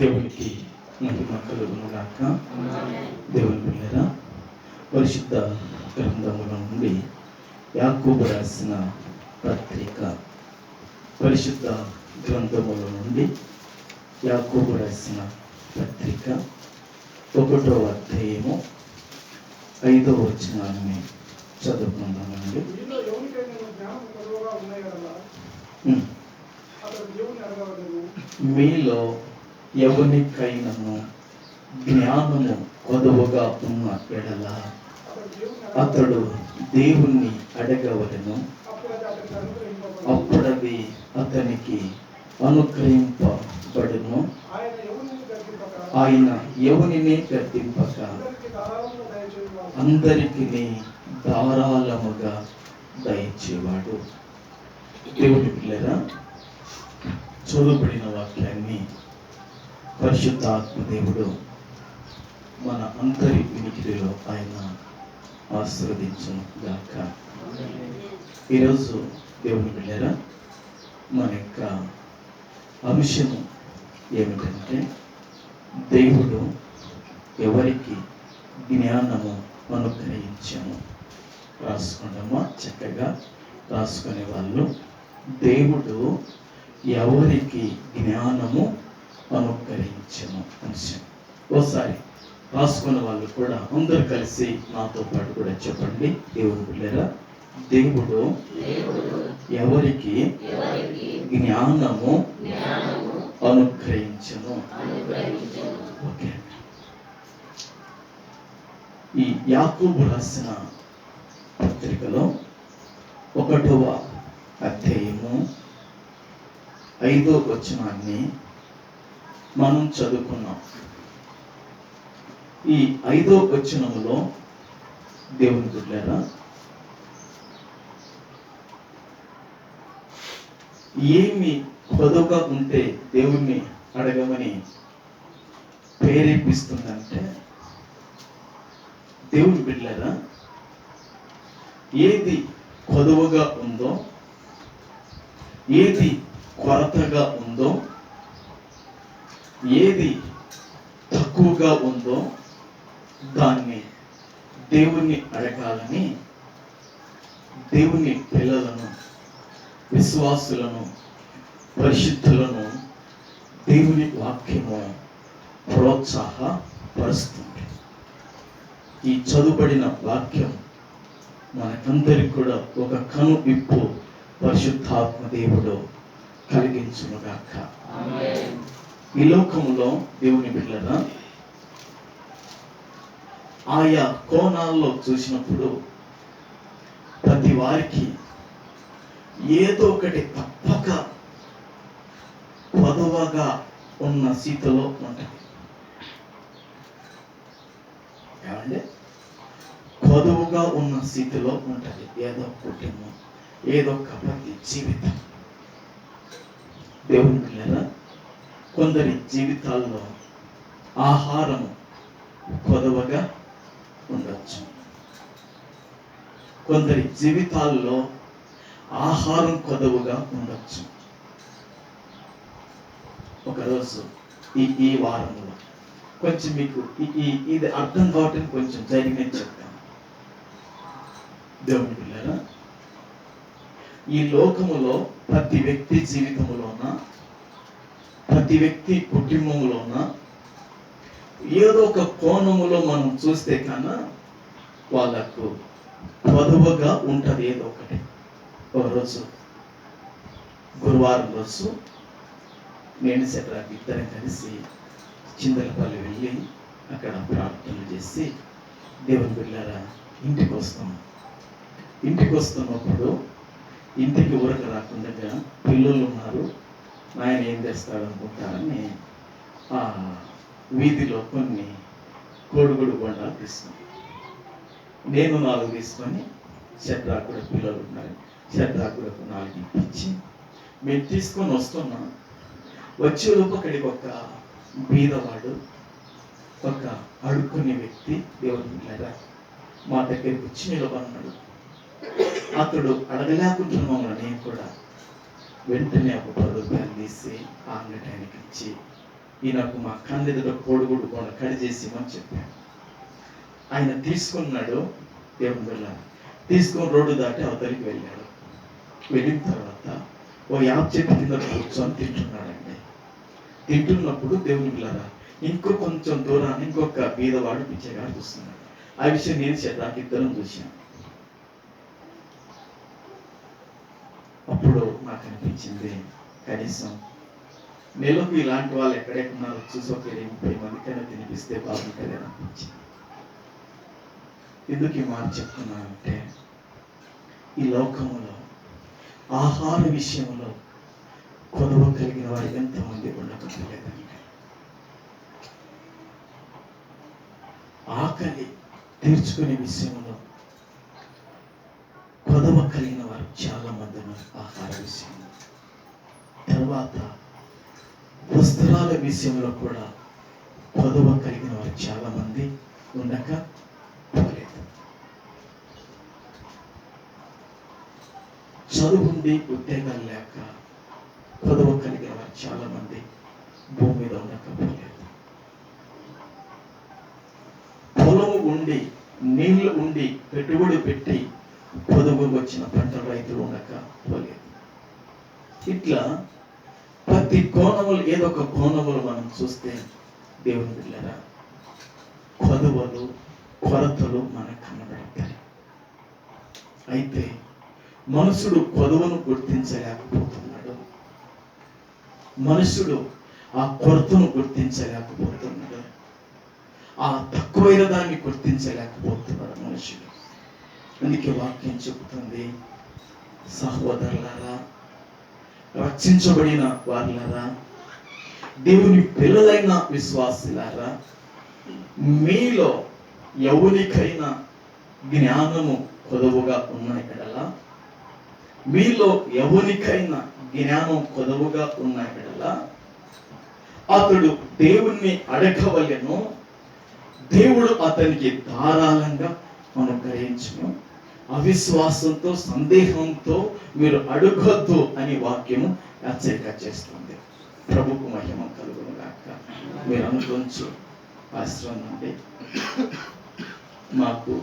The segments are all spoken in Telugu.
దేవునికి మహిమ కలుగునుగాక. దేవుని పిల్లరా, పరిశుద్ధ గ్రంథముల నుండి యాకోబు రాసిన పత్రిక, పరిశుద్ధ గ్రంథముల నుండి యాకోబు రాసిన పత్రిక 1వ అధ్యాయము 5వ వచనాన్ని చదువుకుందామండి. మీలో ఎవరికైనాను జ్ఞానము కొదువగా ఉన్న ఎడల అతడు దేవుణ్ణి అడగవలెను, అప్పుడది అతనికి అనుగ్రహింపబడును. ఆయన ఎవరిని గద్దింపక అందరికీ ధారాళముగా దయచేవాడు. దేవుని పిల్లరా, చదువుబడిన వాక్యాన్ని పరిశుద్ధాత్మ దేవుడు మన అందరి వినికిడిలో ఆయన ఆశీర్వదించును గాక. ఈరోజు దేవుని పిల్లరా, మన యొక్క అంశము ఏమిటంటే, దేవుడు ఎవరికి జ్ఞానము అనుగ్రహించను. రాసుకుంటామా? చక్కగా రాసుకునే వాళ్ళు, దేవుడు ఎవరికి జ్ఞానము అనుగ్రహించను అంశం. ఓసారి రాసుకున్న వాళ్ళు కూడా అందరు కలిసి నాతో పాటు కూడా చెప్పండి. దేవుడు పిల్లరా, దేవుడు ఎవరికి జ్ఞానము అనుగ్రహించను. ఓకే, ఈ యాకోబు రాసిన పత్రికలో 1వ అధ్యాయము 5వ వచనాన్ని మనం చదువుకున్నాం. ఈ 5వ వచనములో దేవుని బిడ్డలారా, ఏమి కొదువుగా ఉంటే దేవుణ్ణి అడగమని ప్రేరేపిస్తుందంటే, దేవుని బిడ్డలారా, ఏది కొదువుగా ఉందో, ఏది కొరతగా ఉందో, ఏది తక్కువగా ఉందో దాన్ని దేవుణ్ణి అడగాలని దేవుని పిల్లలను, విశ్వాసులను, పరిశుద్ధులను దేవుని వాక్యము పరుస్తుంది. ఈ చదువుబడిన వాక్యం మనకందరికి కూడా ఒక కను విప్పు పరిశుద్ధాత్మ దేవుడు కలిగించునుగాక. ఈ లోకంలో దేవుని బిడ్డలారా, ఆయా కోణాల్లో చూసినప్పుడు ప్రతి వారికి ఏదో ఒకటి తప్పక కొదవగా ఉన్న స్థితిలో ఉంటుంది. ఏమంటే కొదువుగా ఉన్న స్థితిలో ఉంటుంది. ఏదో కుటుంబం, ఏదో కపటి జీవితం. దేవుని పిల్లరా, కొందరి జీవితాల్లో ఆహారం కొదవగా ఉండొచ్చు. కొందరి జీవితాల్లో ఆహారం కొదవగా ఉండొచ్చు. ఒకరోజు ఈ వారంలో కొంచెం మీకు ఇది అర్థం కావటానికి కొంచెం జరిగినది చెప్తాను. దేవుని పిల్లరా, ఈ లోకములో ప్రతి వ్యక్తి జీవితంలోన, ప్రతి వ్యక్తి కుటుంబంలోన ఏదో ఒక కోణములో మనం చూస్తే కన్నా వాళ్ళకు పొదువుగా ఉంటుంది ఏదో ఒకటి. ఒకరోజు గురువారం రోజు నేను సెట్రాకి ఇద్దరం కలిసి చింతలపల్లి వెళ్ళి అక్కడ ప్రార్థనలు చేసి దేవుని బిడ్డలారా ఇంటికి వస్తాము. ఇంటికి వస్తున్నప్పుడు ఇంటికి ఊరక రాకుండా పిల్లలు ఉన్నారు, ఆయన ఏం చేస్తాడు అనుకుంటారని ఆ వీధిలో కొన్ని కోడిగుడు బొండాలు తీసుకుని నేను 4 తీసుకొని షడ్రాకు కూడా పిల్లలు ఉన్నారు, షడ్రాకు కూడా 4 ఇప్పించి మేము తీసుకొని వస్తున్నాం. వచ్చేలోపు అక్కడికి ఒక బీదవాడు, ఒక అడుక్కునే వ్యక్తి దేవుని పిల్లరా మా దగ్గరికి వచ్చి నిలబడినాడు. అతడు అడగలేకుంటున్న మమ్మల్ని నేను కూడా వెంటనే ఒక 10 రూపాయలు తీసి ఆ అంగటి ఆయనకి ఇచ్చి, ఈయనకు మా కన్నెదుట కోడిగుడ్డు కొండ కడి చేసి అని చెప్పాను. ఆయన తీసుకున్నాడు. దేవుని వల్ల తీసుకొని రోడ్డు దాటి అవతలికి వెళ్ళాడు. వెళ్ళిన తర్వాత ఓ యాప చెట్టు కింద కూర్చొని తింటున్నాడండి. తింటున్నప్పుడు దేవుని పిల్లరా ఇంకో కొంచెం దూరాన్ని ఇంకొక బీదవాడు పిచ్చగాడు చూస్తున్నాడు. ఆ విషయం నేను చెడ్రాకి ఇద్దరం చూశాను. అప్పుడు నాకు అనిపించింది, కనీసం నెలకు ఇలాంటి వాళ్ళు ఎక్కడెక్కడున్నారో చూసి ఒక 30 మందికైనా తినిపిస్తే బాగుంటుంది అనిపించింది. ఎందుకు ఈ మాట చెప్తున్నానంటే, ఈ లోకంలో ఆహార విషయంలో కొదవ కలిగిన వారు ఎంతమంది ఉండకపోలేదండి. ఆకలి తీర్చుకునే విషయంలో కొదవ కలిగిన వారు చాలా మంది ఉన్నారు ఆహార విషయంలో. తర్వాత వస్త్రాల విషయంలో కూడా కొదవ కలిగిన వారు చాలా మంది ఉండకపోలేదు. చదువుండి ఉద్యోగాలు లేక కొదవ కలిగిన వారు చాలా మంది భూమి మీద ఉండకపోలేదు. పొలము ఉండి నీళ్లు ఉండి పెట్టుబడి పెట్టి పొదుగు వచ్చిన పంట రైతులు ఉండకపోలేదు. ఇట్లా ప్రతి కోణములు ఏదో ఒక కోణములు మనం చూస్తే దేవుని బిడ్డలారా కొదవలు కొరతలు మనకు కనబడతాయి. అయితే మనుషుడు కొదవను గుర్తించలేకపోతున్నాడు. మనుషుడు ఆ కొరతను గుర్తించలేకపోతున్నాడు. ఆ తక్కువైన దాన్ని గుర్తించలేకపోతున్నాడు మనుషుడు. అందుకే వాక్యం చెబుతుంది, సహోదరులారా, రక్షించబడిన వారులారా, దేవుని పిల్లలైన విశ్వాసులారా, మీలో ఎవరికైనా జ్ఞానము కొదవుగా ఉన్న ఎడల, మీలో ఎవరికైనా జ్ఞానం కొదవుగా ఉన్న ఎడల అతడు దేవుణ్ణి అడగవలెను, దేవుడు అతనికి ధారాళంగా అనుగ్రహించును. అవిశ్వాసంతో సందేహంతో మీరు అడగొద్దు అని వాక్యము హెచ్చరిక చేస్తుంది. ప్రభుకు మహిమ కలుగును గాక. మీరు అనుకోవచ్చు, ఆశ్రమం నుండి మాకు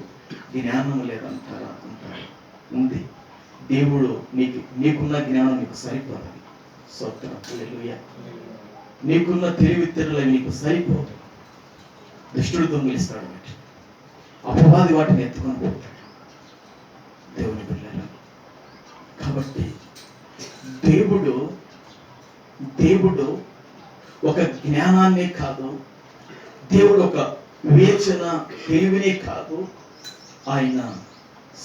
జ్ఞానం లేదంటారా అంటారు. ఉంది. దేవుడు నీకున్న జ్ఞానం నీకు సరిపోదు. స్తోత్రం, హల్లెలూయా. నీకున్న తెలివితేటలు నీకు సరిపోదు. దుష్టుడు దొంగిలిస్తాడు వాటి, అపవాది వాటిని ఎత్తుకొని పోతాడు. దేవుని బిడ్డలారా, కాబట్టి దేవుడు ఒక జ్ఞానాన్నే కాదు, దేవుడు ఒక వివేచన తెలివినే కాదు, ఆయన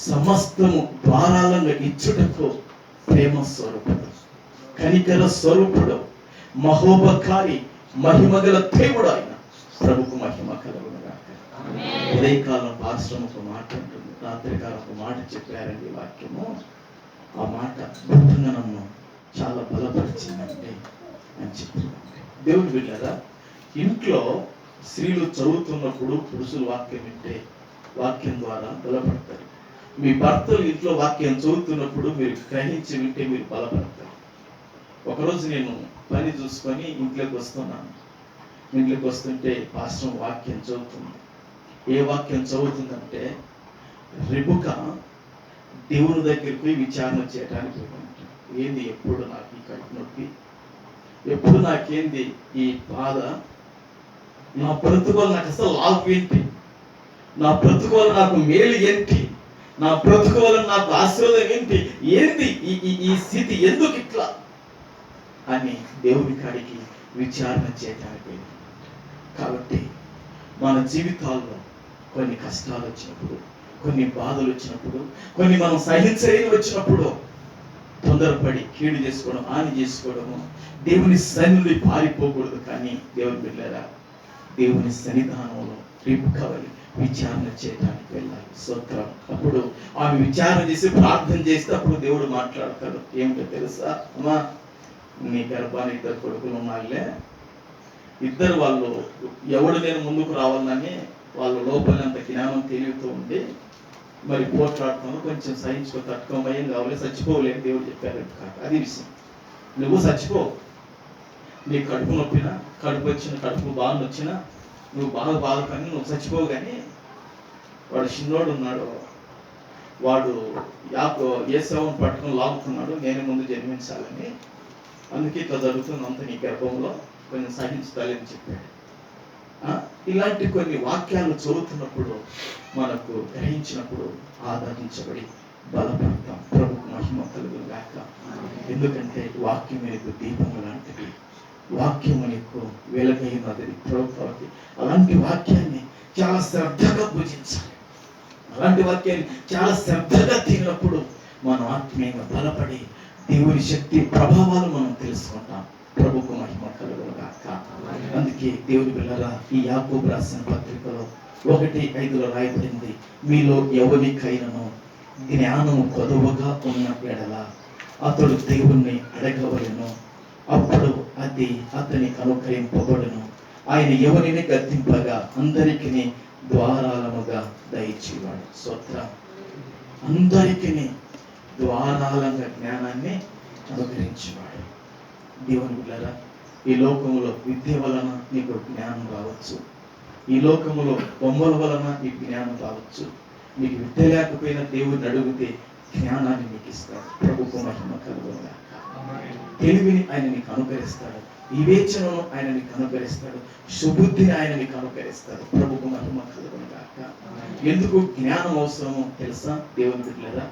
సమస్తము ద్వారాలను ఇచ్చుటకు ప్రేమ స్వరూపుడు, కనికర స్వరూపుడు, మహోపకారి, మహిమగల దేవుడు ఆయన. ప్రభుకు మహిమ కలుగునుగాక. ఉదయకాలం పాస్టర్ ఒక మాట ఉంటుంది, రాత్రికాలం ఒక మాట చెప్పారండి వాక్యము. ఆ మాట బుద్ధంగా నన్ను చాలా బలపరిచిందండి అని చెప్తున్నాను. దేవుని బిడ్డలారా, ఇంట్లో స్త్రీలు చదువుతున్నప్పుడు పురుషులు వాక్యం వింటే వాక్యం ద్వారా బలపడతారు. మీ భర్తలు ఇంట్లో వాక్యం చదువుతున్నప్పుడు మీరు గ్రహించి వింటే మీరు బలపడతారు. ఒకరోజు నేను పని చూసుకొని ఇంట్లోకి వస్తున్నాను. ఇంట్లోకి వస్తుంటే పాస్టర్ వాక్యం చదువుతుంది. ఏ వాక్యం చదువుతుందంటే, రెబెకా దేవుని దగ్గరికి విచారణ చేయడానికి పోయింది. ఏంది ఎప్పుడు నాకు ఈ కడుపు నొప్పి, ఎప్పుడు నాకేంది ఈ బాధ, నా బ్రతుకోలు నాకు అసలు లాభం ఏంటి, నా బ్రతుకోలు నాకు మేలు ఏంటి, నా బ్రతుకోలు నాకు ఆశీర్వాదం ఏంటి, ఏంది ఈ స్థితి, ఎందుకు ఇట్లా అని దేవుని కాడికి విచారణ చేయడానికి. కాబట్టి మన జీవితాల్లో కొన్ని కష్టాలు వచ్చినప్పుడు, కొన్ని బాధలు వచ్చినప్పుడు, కొన్ని మనం సహించలేని వచ్చినప్పుడు తొందరపడి కీడు చేసుకోవడం, హాని చేసుకోవడము, దేవుని సన్నిధిని పారిపోకూడదు. కానీ దేవుని బిడ్డలారా, దేవుని సన్నిధానంలో రేపుకావాలి విచారణ చేయడానికి వెళ్ళాలి. స్తోత్రం. అప్పుడు ఆమె విచారణ చేసి ప్రార్థన చేస్తే అప్పుడు దేవుడు మాట్లాడతాడు. ఏమిటో తెలుసా? అమ్మా, నీ గర్భాన్ని 2 కొడుకులు ఉన్నాళ్ళే, 2 వాళ్ళు ఎవడు నేను ముందుకు రావాలని వాళ్ళు లోపలంత జ్ఞానం తెలియతూ ఉండి మరి పోట్లాడుతాను, కొంచెం సహించుకో, తట్టుకోమయ్యేం కావాలి, చచ్చిపోలేని దేవుడు చెప్పారు. అది విషయం. నువ్వు చచ్చిపో, నీ కడుపు నొప్పినా, కడుపు బాగా నొచ్చినా, నువ్వు బాధ కానీ నువ్వు చచ్చిపోవు. కానీ వాడు చిన్నోడు ఉన్నాడు, వాడు ఏసావును పట్టుకుని లాగుతున్నాడు, నేనే ముందు జన్మించాలని, అందుకే ఇట్లా జరుగుతుంది అంత నీ గర్భంలో, కొంచెం సహించుతాలని చెప్పాడు. ఇలాంటి కొన్ని వాక్యాలు చదువుతున్నప్పుడు మనకు గ్రహించినప్పుడు ఆదరించబడి బలపడతాం. ప్రభుకు మహిమ కలుగుగాక. ఎందుకంటే వాక్యం నీకు దీపము లాంటిది, వాక్యము నీకు వెలుగైనది. ప్రభుత్వానికి అలాంటి వాక్యాన్ని చాలా శ్రద్ధగా పూజించాలి. అలాంటి వాక్యాన్ని చాలా శ్రద్ధగా తిన్నప్పుడు మనం ఆత్మీయంగా బలపడి దేవుని శక్తి ప్రభావాలు మనం తెలుసుకుంటాం. ప్రభుకు మహిమ కలుగుగాక. అందుకే దేవుని బిడ్డలారా, ఈ యాకోబు రాసిన పత్రికలో 1:5 రాయబడింది, మీలో ఎవరికైనాను జ్ఞానము కొదువగా ఉన్న ఎడల అతడు దేవుణ్ణి అడగవలెను, అప్పుడు అది అతనికి అనుగ్రహింపబడును. ఆయన ఎవరిని గద్దింపగా అందరికీ ద్వారాలముగా దయచేవాడు. స్తోత్రం. అందరికీ ద్వారాలంగా జ్ఞానాన్ని అనుగ్రహించేవాడు. దేవుని బిడ్డలారా, ఈ లోకములో విద్య వలన నీకు జ్ఞానం రావచ్చు, ఈ లోకములో బొమ్మల వలన నీకు జ్ఞానం రావచ్చు. నీకు విద్య లేకపోయినా దేవుడిని అడిగితే జ్ఞానాన్ని నీకు ఇస్తాడు. ప్రభుకు మహిమ కలుగుగాక. తెలివిని ఆయన నీకు అనుగ్రహిస్తాడు, వివేచనను ఆయన నీకు అనుగ్రహిస్తాడు, సుబుద్ధిని ఆయన నీకు అనుగ్రహిస్తాడు. ప్రభుకు మహిమ కలుగుగాక. ఎందుకు జ్ఞానం అవసరమో తెలుసా? దేవుని బిడ్డలారా,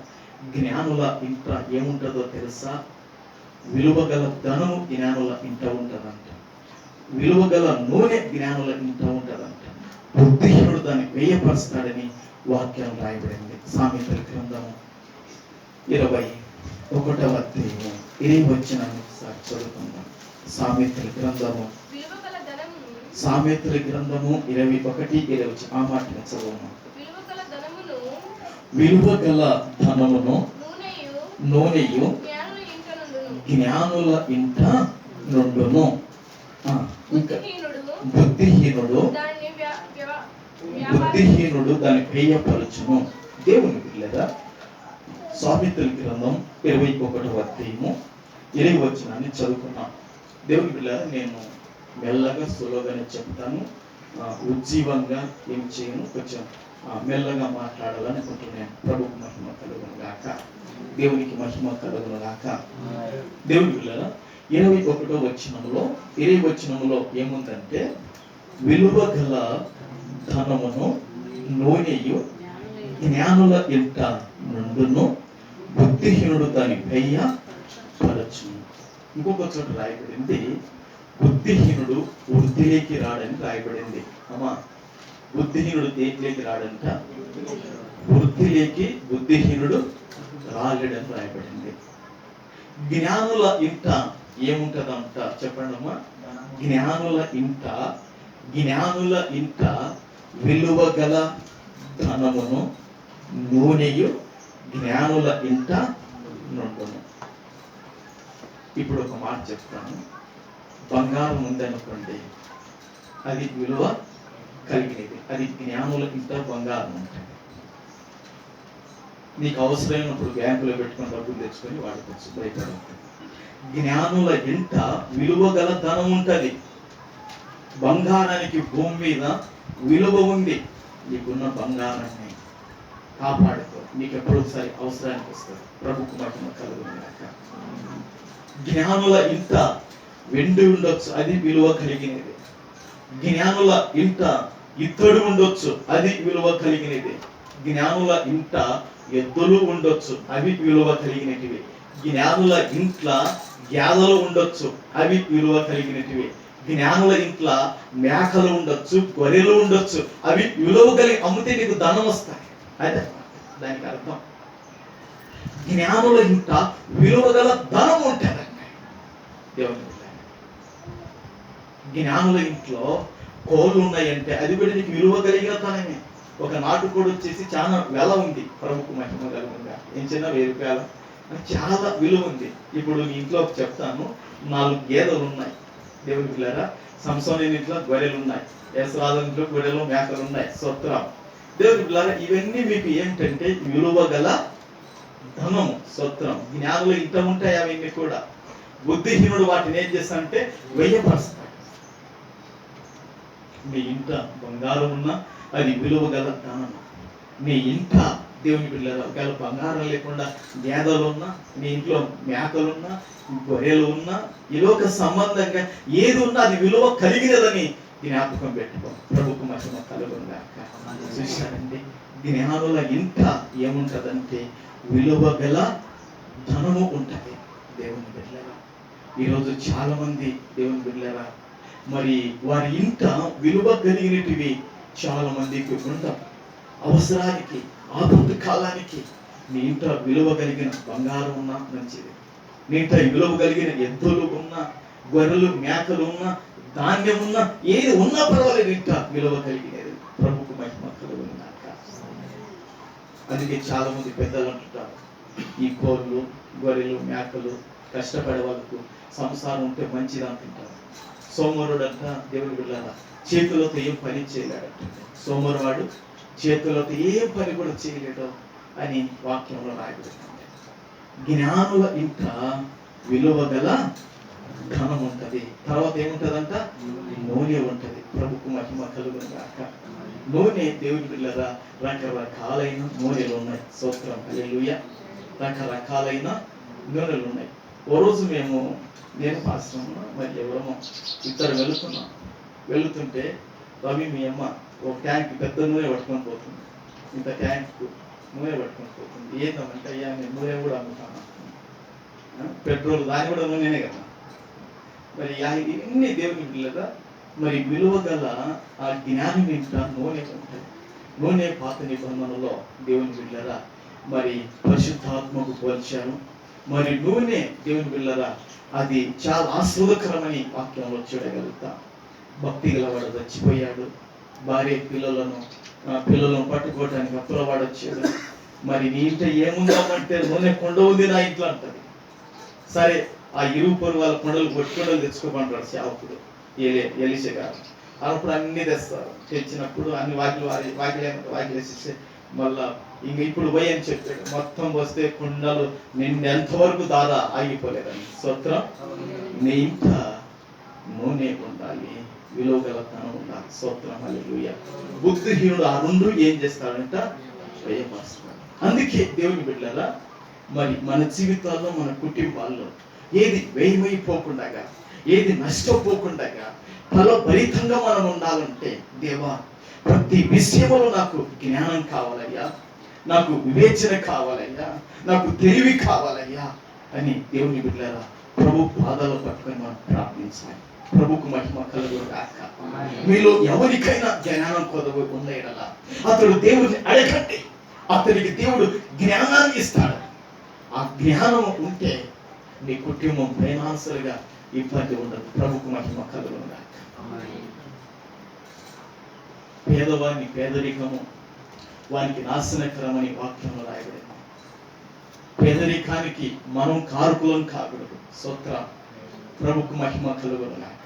జ్ఞానుల ఇంట ఏముంటుందో తెలుసా? విలువగల ధనము జ్ఞానుల ఇంట ఉంటుందంట, విలువగల నూనె జ్ఞానుల ఇంట ఉంటుందంట. బుద్ధిహీనుడు దాన్ని వ్యయపరుస్తాడని వాక్యం రాయబడింది. సామెతల గ్రంథము 21వ అధ్యాయము 20 వచనాన్ని ఒకసారి చదువుకుందాం. సామెతల గ్రంథము 21:20. ఆ మాటను చదువును. విలువగల ధనమును నూనెయు జ్ఞానుల ఇంట నుండును. బుద్ధిహీనుడు దాన్ని వ్యయపరచును. దేవుని బిడ్డలారా, సామెతల గ్రంథం 21వ అధ్యాయము 20 వచనాన్ని చదువుకున్నాం. దేవుని బిడ్డలారా, నేను మెల్లగా సులువుగానే చెప్తాను, ఉజ్జీవంగా ఏం చేయను, కొంచెం మెల్లగా మాట్లాడాలనుకుంటున్నాను. ప్రభుకు మహిమ కలుగునుగాక. దేవునికి మహిమ కలుగునుగాక. దేవుని బిడ్డలారా, 21వ వచనంలో 20 వచనంలో ఏముందంటే, విలువ గల ధనమును నూనెయు జ్ఞానుల ఇంట నుండును, బుద్ధిహీనుడు దాని వ్యయ పరచును. ఇంకొక చోట రాయబడింది, బుద్ధిహీనుడు వృద్ధిలోకి రాడని రాయబడింది. అమ్మా, బుద్ధిహీనుడు దేంట్లోకి రాడంట? వృద్ధిలోకి బుద్ధిహీనుడు రాలేడని రాయబడింది. జ్ఞానుల ఇంట ఏముంటదంట చెప్పండి అమ్మా? జ్ఞానుల ఇంట విలువ గల ధనమును నూనెయు జ్ఞానుల ఇంట నుండును. ఇప్పుడు ఒక మాట చెప్తాను. బంగారం ఉందనుకోండి, అది విలువ కలిగినది. అది జ్ఞానుల ఇంట బంగారం ఉంటుంది. నీకు అవసరమైనప్పుడు బ్యాంకులో పెట్టుకుని డబ్బులు తెచ్చుకొని వాడుకోవచ్చు, భయపడవచ్చు. జ్ఞానుల ఇంట విలువ గల ధనం ఉంటుంది. బంగారానికి భూమి మీద విలువ ఉంది. నీకున్న బంగారాన్ని కాపాడుకో, నీకు ఎప్పుడు ఒకసారి అవసరానికి వస్తుంది. ప్రభుకు మహిమ కలుగుగాక. జ్ఞానుల ఇంట వెండి ఉండొచ్చు, అది విలువ కలిగినది. జ్ఞానుల ఇంట ఇత్తడి ఉండొచ్చు, అది విలువ కలిగినది. జ్ఞానుల ఇంట ఎద్దులు ఉండొచ్చు, అవి విలువ కలిగినటివి. జ్ఞానుల ఇంట్ల గ్యాదలు ఉండొచ్చు, అవి విలువ కలిగినటివి. జ్ఞానుల ఇంట్ల మేకలు ఉండొచ్చు, గొర్రెలు ఉండొచ్చు, అవి విలువ కలిగి అమ్మితే నీకు ధనం వస్తాయి. అదే దానికి అర్థం. జ్ఞానుల ఇంట విలువ గల ధనం ఉంటుంది. దేవుని జ్ఞానుల ఇంట్లో కోళ్ళు ఉన్నాయంటే అది కూడా నీకు విలువ కలిగిన ధనమే. ఒక నాటుకోడి వచ్చేసి చాలా వెల ఉంది. ప్రభుకు మహిమ కలుగుగా. ఏం చిన్న 1000 రూపాయలు, చాలా విలువ ఉంది. ఇప్పుడు నీ ఇంట్లో చెప్తాను, 4 గేదెలు ఉన్నాయి. దేవుని పిల్లరా, సంసోని ఇంట్లో గొర్రెలు ఉన్నాయి, యశ్రాజు ఇంట్లో గొర్రెలు మేకలు ఉన్నాయి. స్తోత్రం. దేవుని పిల్లరా, ఇవన్నీ మీకు ఏమిటంటే విలువ గల ధనము. స్తోత్రం. జ్ఞానులు ఇంట ఉంటాయి అవన్నీ కూడా. బుద్ధిహీనుడు వాటిని ఏం చేస్తాడంటే వ్యయపరుస్తాడు. మీ ఇంట బంగారం ఉన్నా అది విలువ గల ధనం. మీ ఇంట దేవుని పిల్లలు ఒకవేళ బంగారం లేకుండా గేదెలు ఉన్నా, మీ ఇంట్లో మేకలున్నా, గొర్రెలు ఉన్నా, ఈ లోక సంబంధంగా ఏది ఉన్నా అది విలువ కలిగినదని జ్ఞాపకం పెట్టుకో. ప్రభుకు మహిమ కలుగుగాక. చూశారండి, జ్ఞానుల ఇంట ఏముంటదంటే విలువ గల ధనము ఉంటది. దేవుని బిడ్డలారా, ఈరోజు చాలా మంది దేవుని బిడ్డలారా, మరి వారి ఇంట విలువ కలిగినటివి చాలా మందికి ఉండవు. అవసరానికి, ఆపద కాలానికి నీ ఇంట విలువ కలిగిన బంగారం ఉన్నా మంచిది. నీ ఇంట విలువ కలిగిన ఎద్దులు ఉన్నా, గొర్రెలు మేకలు ఉన్నా, ధాన్యం ఉన్నా, ఏది ఉన్నా పర్వాలేదు, ఇంట విలువ కలిగినది. ప్రభుకు మహిమ కలుగుగాక. అందుకే చాలా మంది పెద్దలు అంటుంటారు, ఈ కోళ్ళు, గొర్రెలు, మేకలు కష్టపడే వాళ్ళకు సంసారం ఉంటే మంచిది అంటుంటారు. సోమరుడు అంట దేవుని బిడ్డలారా చేతులతో ఏం పని చేయలేడట. సోమరువాడు చేతులతో ఏం పని కూడా చేయలేడు అని వాక్యంలో రాయబడుతుంది. జ్ఞానుల ఇంట విలువ గల ధనం ఉంటది. తర్వాత ఏముంటదంట? నూనె ఉంటది. ప్రభుకు మహిమ కలుగుగాక. నూనె దేవుని బిడ్డలారా రకరకాలైన నూనెలు ఉన్నాయి. స్తోత్రం. హల్లెలూయా. రకరకాలైన నూనెలు ఉన్నాయి. ఓ రోజు నేను పాస్టర్ మరి ఎవరమో ఇద్దరు వెళుతుంటే రవి మీ అమ్మ ఒక ట్యాంక్ పెద్ద నూనె పట్టుకొని పోతుంది. ఇంత ట్యాంక్ నూనె పట్టుకొని పోతుంది. ఏంటంటే అయ్యా నేను నూనె కూడా అమ్ముతాను, పెట్రోల్ దాని కూడా నూనెనే కదా. మరి ఇన్ని దేవుని పిల్లగా మరి విలువ గల ఆ జ్ఞానం ఇంట నూనె ఉంటుంది. నూనె పాత నిబంధనలో దేవుని బిడ్డలారా మరి పరిశుద్ధాత్మకు పోల్చారు. మరి నూనె దేవుని బిడ్డలారా అది చాలా ఆస్వాదకరమని వాక్యంలో చూడగలుగుతాం. భక్తి గలవాడు చచ్చిపోయాడు. భార్య పిల్లలను పట్టుకోవడానికి అప్పులవాడు వచ్చాడు. మరి నీ ఇంట ఏముందామంటే నూనె కొండ ఉంది నా ఇంట్లో అంటది. సరే, ఆ ఇరుగు వాళ్ళ కొండలు కొట్టుకొండలు తెచ్చుకోమంటాడు సేవకుడు ఎలీషా గారు. అప్పుడు అన్ని తెస్తారు. తెచ్చినప్పుడు అన్ని వాకిలేసి మళ్ళా ఇప్పుడు పోయి అని చెప్పాడు. మొత్తం వస్తే కుండలు నిన్నెంతవరకు దాదా ఆగిపోలేదని. స్తోత్రం. నీ ఇంట నూనె ఉండాలి, విలువ గల ధనం ఉండాలి. స్తోత్రం. హల్లెలూయా. బుద్ధిహీనుడు ఆ రెండు ఏం చేస్తాడంట? వ్యయపరుస్తాడు. అందుకే దేవుని బిడ్డలారా మరి మన జీవితాల్లో, మన కుటుంబాల్లో ఏది వ్యయమైపోకుండా, ఏది నష్టపోకుండా ఫలభరితంగా మనం ఉండాలంటే దేవా ప్రతి విషయంలో నాకు జ్ఞానం కావాలయ్యా, నాకు వివేచన కావాలయ్యా, నాకు తెలివి కావాలయ్యా అని దేవుని బిడ్డలారా ప్రభు పాదాలు పట్టుకొని మనం ప్రార్థించాలి. ప్రభుకు మహిమ కలుగును గాక. మీలో ఎవరికైనా జ్ఞానం కొదవ ఉండేలా అతడు దేవుడిని అడగండి, అతనికి దేవుడు జ్ఞానాన్ని ఇస్తాడు. ఆ జ్ఞానం ఉంటే నీ కుటుంబం ఫైనాన్షియల్గా ఇబ్బంది ఉండదు. ప్రభుకు మహిమ కలుగును గాక. పేదవాని పేదరికము వానికి నాశనకరమని వాక్యంలో రాయబడింది. పేదరికానికి మనం కారకులం కాకూడదు. స్తోత్రం. ప్రభుకు మహిమ కలుగును గాక.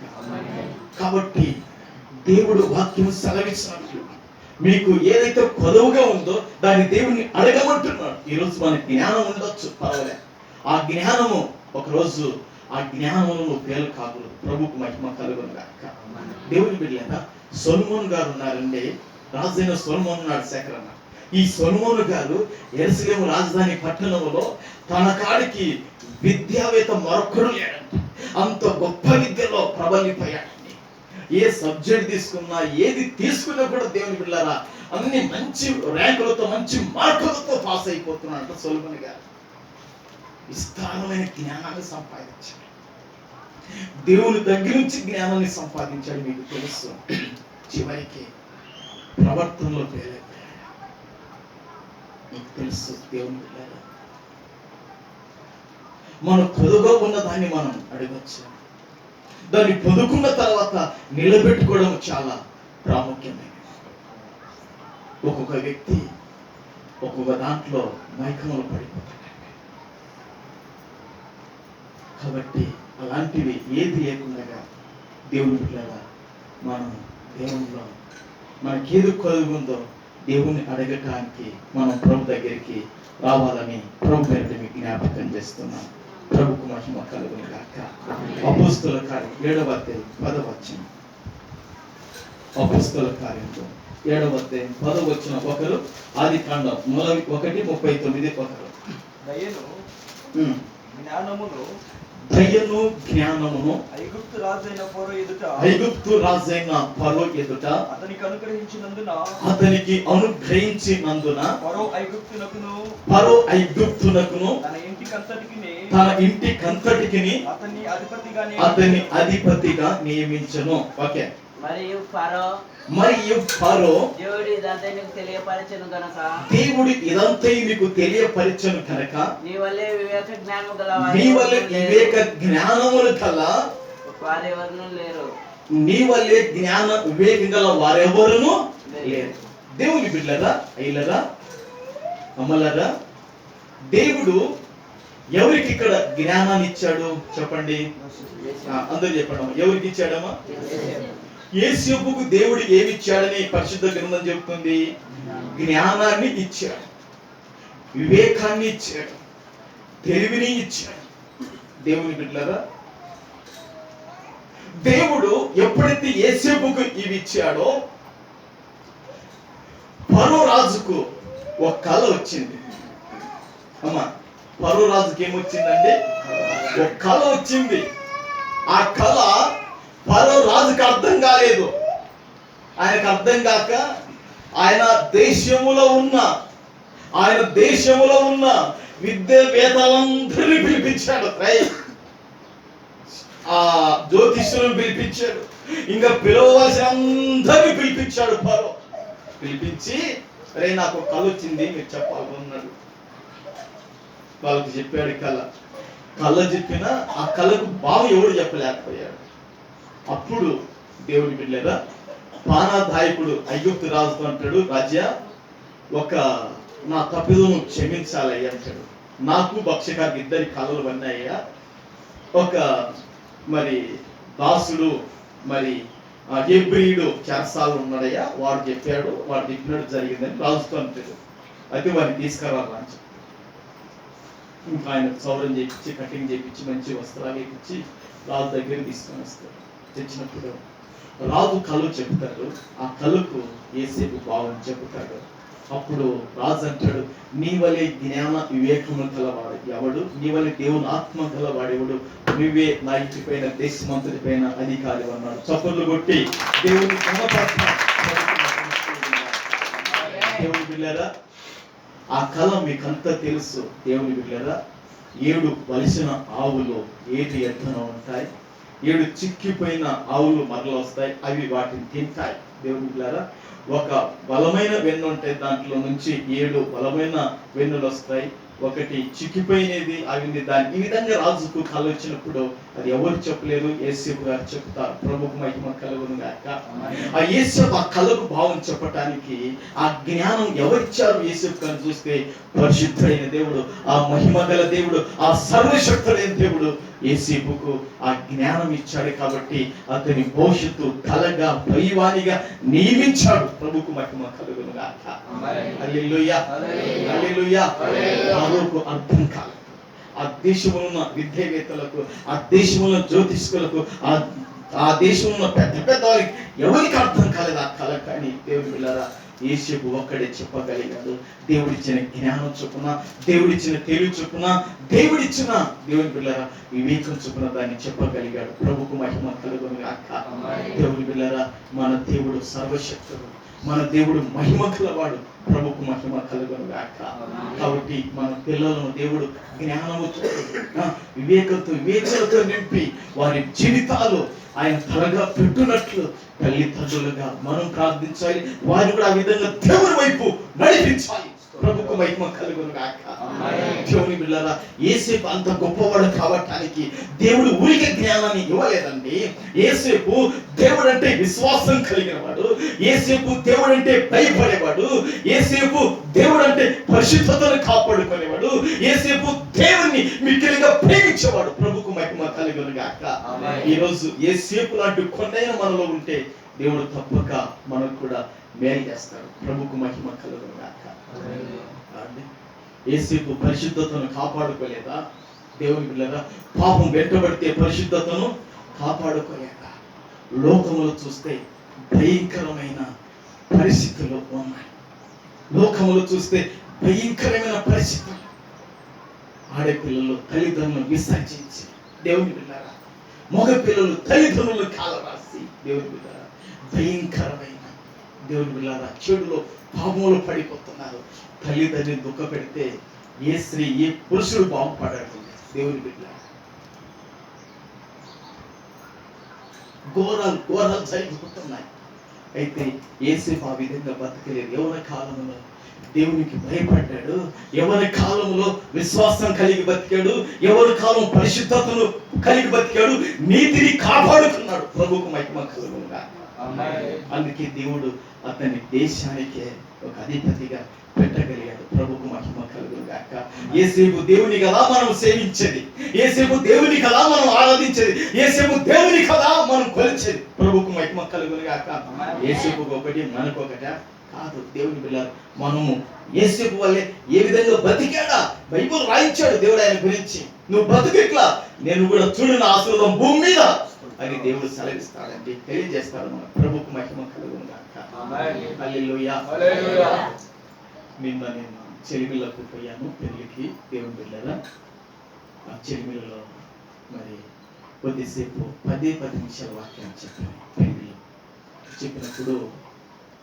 కాబట్టి దేవుడు వాక్యం సెలవిచ్చినట్లు మీకు ఏదైతే కొదవుగా ఉందో దాన్ని దేవుని అడగమంటున్నాడు. ఈరోజు మనకి జ్ఞానం ఉండొచ్చు, పర్వాలేదు. ఆ జ్ఞానము ఒకరోజు ఆ జ్ఞానమును నువ్వు పేరు కాకూడదు. ప్రభుకు మహిమ కలుగును గాక. దేవుని బిడ్డలారా సొలొమోను గారు ఉన్నారండి. రాజైన సొలొమోను ఉన్నాడు శేఖరన్న. ఈ సొలొమోను గారు యెరూషలేము రాజధాని పట్టణంలో తన కాడికి విద్యావేత్త మరొకడు లేడంట. అంత గొప్ప విద్యలో ప్రబలిపోయాడండి. ఏ సబ్జెక్ట్ తీసుకున్నా ఏది తీసుకున్నా కూడా దేవుని బిడ్డలారా అన్ని మంచి ర్యాంకులతో మంచి మార్కులతో పాస్ అయిపోతున్నాడంట సొలొమోను గారు. విస్తారమైన జ్ఞానాన్ని సంపాదించాడు. దేవుని దగ్గర నుంచి జ్ఞానాన్ని సంపాదించాడు. మీకు తెలుసు, చివరికి ప్రవర్తనలో పేరైపోయాడు. మీకు తెలుసు దేవుని బిడ్డలారా మన పొదుగా ఉన్న దాన్ని మనం అడగచ్చు. దాన్ని పొదుకున్న తర్వాత నిలబెట్టుకోవడం చాలా ప్రాముఖ్యమైనది. ఒక్కొక్క వ్యక్తి ఒక్కొక్క దాంట్లో మైకంలో పడిపోతాడు. కాబట్టి అలాంటివి ఏది లేకుండా దేవుని బిడ్డలారా మనం దేవునిలో మనకేది కలుగుందో దేవుణ్ణి అడగటానికి మనం ప్రభు దగ్గరికి రావాలని ప్రభు పేరిట మీకు జ్ఞాపకం చేస్తున్నాం. ప్రభుకు మహిమ కలుగును గాక. అపోస్తలుల కార్యం 7వ అధ్యాయం 10వ వచనం. అపోస్తలుల కార్యంలో 7వ అధ్యాయం 10వ వచనం. ఒకరు ఆదికాండం 1:39 ఒకరు దయను జ్ఞానమును ఐగుప్తు రాజైన ఫరో ఎదుట అతనికి అనుగ్రహించినందున ఫరో ఐగుప్తునకును తన ఇంటికంతటికిని అతని అధిపతిగా నియమించను. ఓకే. మరియు ఫరో దేవుడు ఇదంతా నీకు తెలియపరచెను కనుక నీ వల్లే వివేక జ్ఞానములు గల వారెవరును లేరు. నీ వల్లే జ్ఞాన వివేకం గల వారెవరును లేరు. దేవుని బిడ్డలారా, అయ్యలరా, అమ్మలరా, దేవుడు ఎవరికి ఇక్కడ జ్ఞానాన్ని ఇచ్చాడు చెప్పండి. అందరూ చెప్పండి. ఎవరికి ఇచ్చాడమ్మా? యేసేపుకు దేవుడు ఏమి ఇచ్చాడని పరిశుద్ధ గ్రంథం చెబుతుంది. జ్ఞానాన్ని ఇచ్చాడు, వివేకాన్ని ఇచ్చాడు, తెలివిని ఇచ్చాడు. దేవుని బిడ్డలారా, దేవుడు ఎప్పుడైతే యేసేపుకు ఇవి ఇచ్చాడో ఫరో రాజుకు ఒక కళ వచ్చింది. అమ్మా, ఫరో రాజుకి ఏమొచ్చిందంటే ఒక కళ వచ్చింది. ఆ కళ ఫరో రాజుకి అర్థం కాలేదు. ఆయనకు అర్థం కాక ఆయన దేశములో ఉన్న విద్యావేత్తలందరినీ పిలిపించాడు. ఆ జ్యోతిష్యులను పిలిపించాడు, ఇంకా పిలవలసిన అందరినీ పిలిపించాడు. ఫరో పిలిపించి, అరే నాకు కళ వచ్చింది, మీరు చెప్పాలన్నాడు. వాళ్ళకి చెప్పాడు కళ చెప్పిన ఆ కళకు బావ ఎవడు చెప్పలేకపోయాడు. అప్పుడు దేవుని బిడ్డలారా పానాదాయకుడు ఐగుప్తు రాజుతో అంటాడు, రాజ్యా నా తప్పిదను క్షమించాలయ్యా అంటాడు. నాకు భక్ష్యకారికి ఇద్దరి కళలు పడినాయ్యా. మరి దాసుడు మరి హెబ్రీయుడు చెరసాలు ఉన్నాడయ్యా, వాడు చెప్పాడు, వాడు చెప్పినట్టు జరిగిందని రాజుతో అంటాడు. అయితే వాడిని తీసుకురావాలని చెప్పి ఇంకా ఆయన సౌరం చేయించి కటింగ్ చేయించి మంచి వస్త్రాలు వేయించి రాజు దగ్గర తీసుకొని వస్తాడు. తెచ్చినప్పుడు రాజు కళ చెబుతాడు. ఆ కళకు యేసేపు బావని చెబుతాడు. అప్పుడు రాజు అంటాడు, నీ వలె జ్ఞాన వివేకము గలవాడు ఎవడు, నీ వలె దేవుని ఆత్మ గలవాడెవడు నువ్వే నా ఇంటి పైన దేశమంతటి పైన అధికారి అన్నాడు. చప్పట్లు కొట్టి దేవుని దేవుని బిడ్డలారా, ఆ కళ మీకంతా తెలుసు. దేవుని బిడ్డలారా, 7 బలిసిన ఆవులు ఏది ఎత్తున ఉంటాయి, 7 చిక్కిపోయిన ఆవులు మరల వస్తాయి, అవి వాటిని తింటాయి. దేవుని బిడ్డలారా, ఒక బలమైన వెన్ను ఉంటాయి, దాంట్లో నుంచి 7 బలమైన వెన్నులు వస్తాయి. ఒకటి చిక్కిపోయినది అవింది. దాన్ని ఈ విధంగా రాజుకు కళ వచ్చినప్పుడు అది ఎవరు చెప్పలేరు, యేసేపు గారు చెప్తారు. ప్రభుకు మహిమ కలుగును గాక. ఆ యేసేపు ఆ కళకు భావం చెప్పటానికి ఆ జ్ఞానం ఎవరిచ్చారు యేసేపు గారిని చూస్తే? పరిశుద్ధుడైన దేవుడు, ఆ మహిమ గల దేవుడు, ఆ సర్వశక్తుడైన దేవుడు యేసేపుకు ఆ జ్ఞానం ఇచ్చాడు. కాబట్టి అతని భవిష్యత్తు కలగా పైవానిగా నియమించాడు. ప్రభుకు మహిమ కలుగును గాక. హల్లెలూయా, హల్లెలూయా. ఫరోకు అర్థం కాలేదు. ఆ దేశంలో ఉన్న విద్యావేత్తలకు, ఆ దేశంలో ఉన్న జ్యోతిష్కులకు, ఆ దేశంలో ఉన్న పెద్ద పెద్ద వారికి ఎవరికి అర్థం కాలేదు ఆ కళ. కానీ దేవుని పిల్లరా, యేసేపు ఒక్కడే చెప్పగలిగాడు. దేవుడిచ్చిన జ్ఞానం చొప్పున, దేవుడిచ్చిన తెలివి చొప్పున, దేవుడిచ్చిన దేవుని పిల్లరా వివేకం చొప్పున దాన్ని చెప్పగలిగాడు. ప్రభుకు మహిమ కలుగును గాక. దేవుని పిల్లరా, మన దేవుడు సర్వశక్తుడు, మన దేవుడు మహిమ కలవాడు. ప్రభుకు మహిమ కలుగును గాక. కాబట్టి మన పిల్లలను దేవుడు జ్ఞానముతో, వివేకంతో, వివేచనతో నింపి వారి జీవితాలు ఆయన త్వరగా పెట్టునట్లు తల్లిదండ్రులుగా మనం ప్రార్థించాలి. వారిని కూడా ఆ విధంగా దేవుని వైపు నడిపించాలి. ప్రభుకు మహిమ కలుగును గాక. దేవుని బిడ్డలారా, యేసేపు అంత గొప్పవాడు కావటానికి దేవుడు ఊరికే జ్ఞానాన్ని ఇవ్వలేదండి. యేసేపు దేవుడు అంటే విశ్వాసం కలిగిన వాడు, యేసేపు దేవుడు అంటే భయపడేవాడు, యేసేపు దేవుడు అంటే పరిశుద్ధతను కాపాడుకునేవాడు, యేసేపు దేవుణ్ణి మిక్కిలిగా ప్రేమించేవాడు. ప్రభుకు మహిమ కలుగును గాక. ఈరోజు యేసేపు లాంటి కొండైన మనలో ఉంటే దేవుడు తప్పక మనకు కూడా మేలు చేస్తాడు. ప్రభుకు మహిమ కలుగును గాక. యేసేపు పరిశుద్ధతను కాపాడుకోలేదా? దేవుని బిడ్డలారా, పాపం వెంటబడితే పరిశుద్ధతను కాపాడుకోలేదా? లోకములో చూస్తే భయంకరమైన పరిస్థితులు ఉన్నాయి. లోకములో చూస్తే భయంకరమైన పరిస్థితులు. ఆడపిల్లలు తల్లిదండ్రులను విసర్జించి, దేవుని బిడ్డలారా, మగ పిల్లలు తల్లిదండ్రులను కాలరాసి, దేవుని బిడ్డలారా భయంకరమైన, దేవుని బిడ్డలారా చెడులో పాపంలో పడిపోతున్నారు. తల్లిదండ్రుని దుఃఖ పెడితే ఏ స్త్రీ, ఏ పురుషుడు బాగుపడాడు? దేవుని బిడ్డ, ఘోరాలు జరిగిపోతున్నాయి. అయితే యేసేపు ఆ విధంగా బతకలేదు. యవ్వన కాలంలో దేవునికి భయపడ్డాడు, యవ్వన కాలంలో విశ్వాసం కలిగి బతికాడు, యవ్వన కాలం పరిశుద్ధతను కలిగి బతికాడు, నీతిని కాపాడుకున్నాడు. ప్రభుకు మహిమ కలుగును గాక. అందుకే దేవుడు అతని దేశానికే ఒక అధిపతిగా పెట్టగలిగాడు. ప్రభుకు మహిమ కలుగును గాక. యేసేపు దేవుని కదా మనం సేవించేది, యేసేపు దేవుని కదా మనం ఆరాధించేది, యేసేపు దేవుని కదా మనం కొలిచేది. ప్రభుకు మహిమ కలుగును గాక. యేసేపు ఒకటి మనకొకటా? కాదు. దేవుని బిడ్డలారా, మనము యేసేపు వల్లే ఏ విధంగా బతికాడా బైబిల్ రాయించాడు దేవుడు ఆయన గురించి. నువ్వు బతుకిట్లా, నేను కూడా చూడు నా ఆశీర్వాదం భూమి మీద అని దేవుడు సెలవిస్తాడండి, తెలియజేస్తాడు. ప్రభుకు మహిమ కలుగును గాక. హల్లెలూయా. నిన్న నేను చెలిమిలకు పోయాను పెళ్లికి. దేవుని బిడ్డలారా, ఆ చెలిమిలలో మరి కొద్దిసేపు 10 నిమిషాల వాక్యాన్ని చెప్పాను. పెళ్లిలో చెప్పినప్పుడు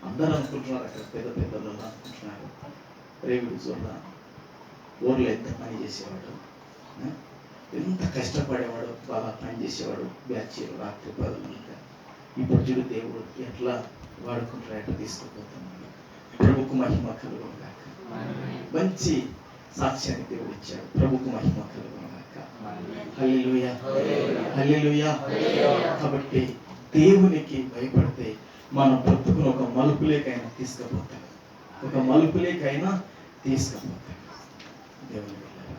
అందరూ అనుకుంటున్నారు, అక్కడ పెద్ద పెద్దలు అనుకుంటున్నారు, రేవుడు చూడ ఊర్లో ఎంత పని చేసేవాడు, ఎంత కష్టపడేవాడు, బాగా పని చేసేవాడు, బ్యాచ్ రాత్రి 10 ఇప్పుడు చూడు దేవుడు ఎట్లా వాడుకుంటారు, ఎట్లా తీసుకుపోతున్నాడు. ప్రభుకు మహిమ కలుగును గాక. మంచి సాక్ష్యాన్ని దేవుడు ఇచ్చాడు. ప్రభుకు మహిమ కలుగును గాక. హల్లెలూయా, హల్లెలూయా. కాబట్టి దేవునికి భయపడితే మన బ్రతుకును ఒక మలుపులేకైనా తీసుకుపోతాడు, ఒక మలుపులేకైనా తీసుకుపోతాడు. దేవుని బిడ్డలారా,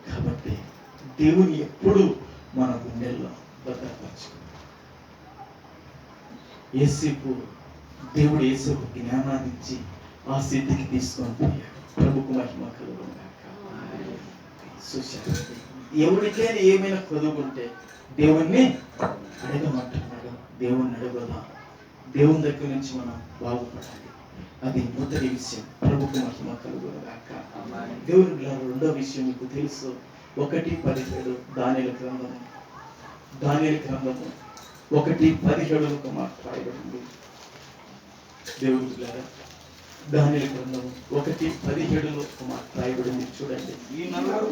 కాబట్టి దేవుని ఎప్పుడు మన గుండెల్లో భద్రపరచుకుంటాడు. యేసేపు దేవుడు యేసేపు జ్ఞానాన్ని ఇచ్చి ఆ స్థితికి తీసుకొని పోయాడు. ప్రభుకు మహిమ కలుగును గాక. చూశారు, ఎవరికైనా ఏమైనా కొదుకుంటే దేవుణ్ణి అడగమంటున్నాడు. దేవుణ్ణి అడగదా, దేవుని దగ్గర నుంచి మనం బాగుపడాలి. అది మొదటి విషయం. ప్రభుకు మహిమ కలుగును గాక. దేవుని రెండో విషయం మీకు తెలుసు, 1:17 దానియేలు గ్రంథము 1:17 ఒక మాట రాయబడింది. దేవుడు బిడ్డలారా, దానియేలు గ్రంథము 1:17 ఒక మాట రాయబడింది. చూడండి. ఈ నలుగురు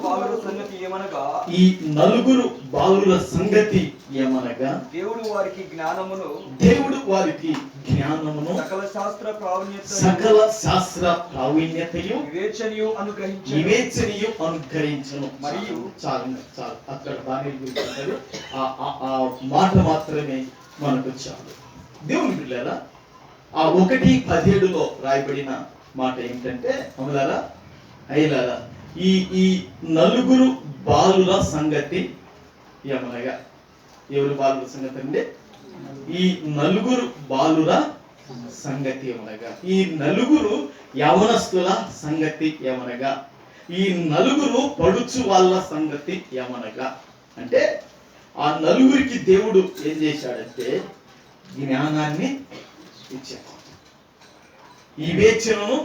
బాలుర సంగతి ఏమనగా దేవుడు వారికి జ్ఞానమును సకల శాస్త్ర ప్రావీణ్యతయు వివేచనయు అనుగ్రహించును. మరియు చాలు అక్కడ దానియేలు గురించి ఆ మాట మాత్రమే మనకు చాలు. దేవుని బిడ్డలారా, ఆ 1:17 రాయబడిన మాట ఏంటంటే, అమలారా అయ్యలారా, ఈ నలుగురు బాలుర సంగతి ఏమనగా, ఎవరు బాలుర సంగతి అంటే ఈ నలుగురు బాలుర సంగతి ఏమనగా, ఈ నలుగురు యవనస్తుల సంగతి ఏమనగా, ఈ నలుగురు పడుచు వాళ్ళ సంగతి ఏమనగా, అంటే ఆ నలుగురికి దేవుడు ఏం చేశాడంటే జ్ఞానాన్ని ఇచ్చాడు, వివేచనను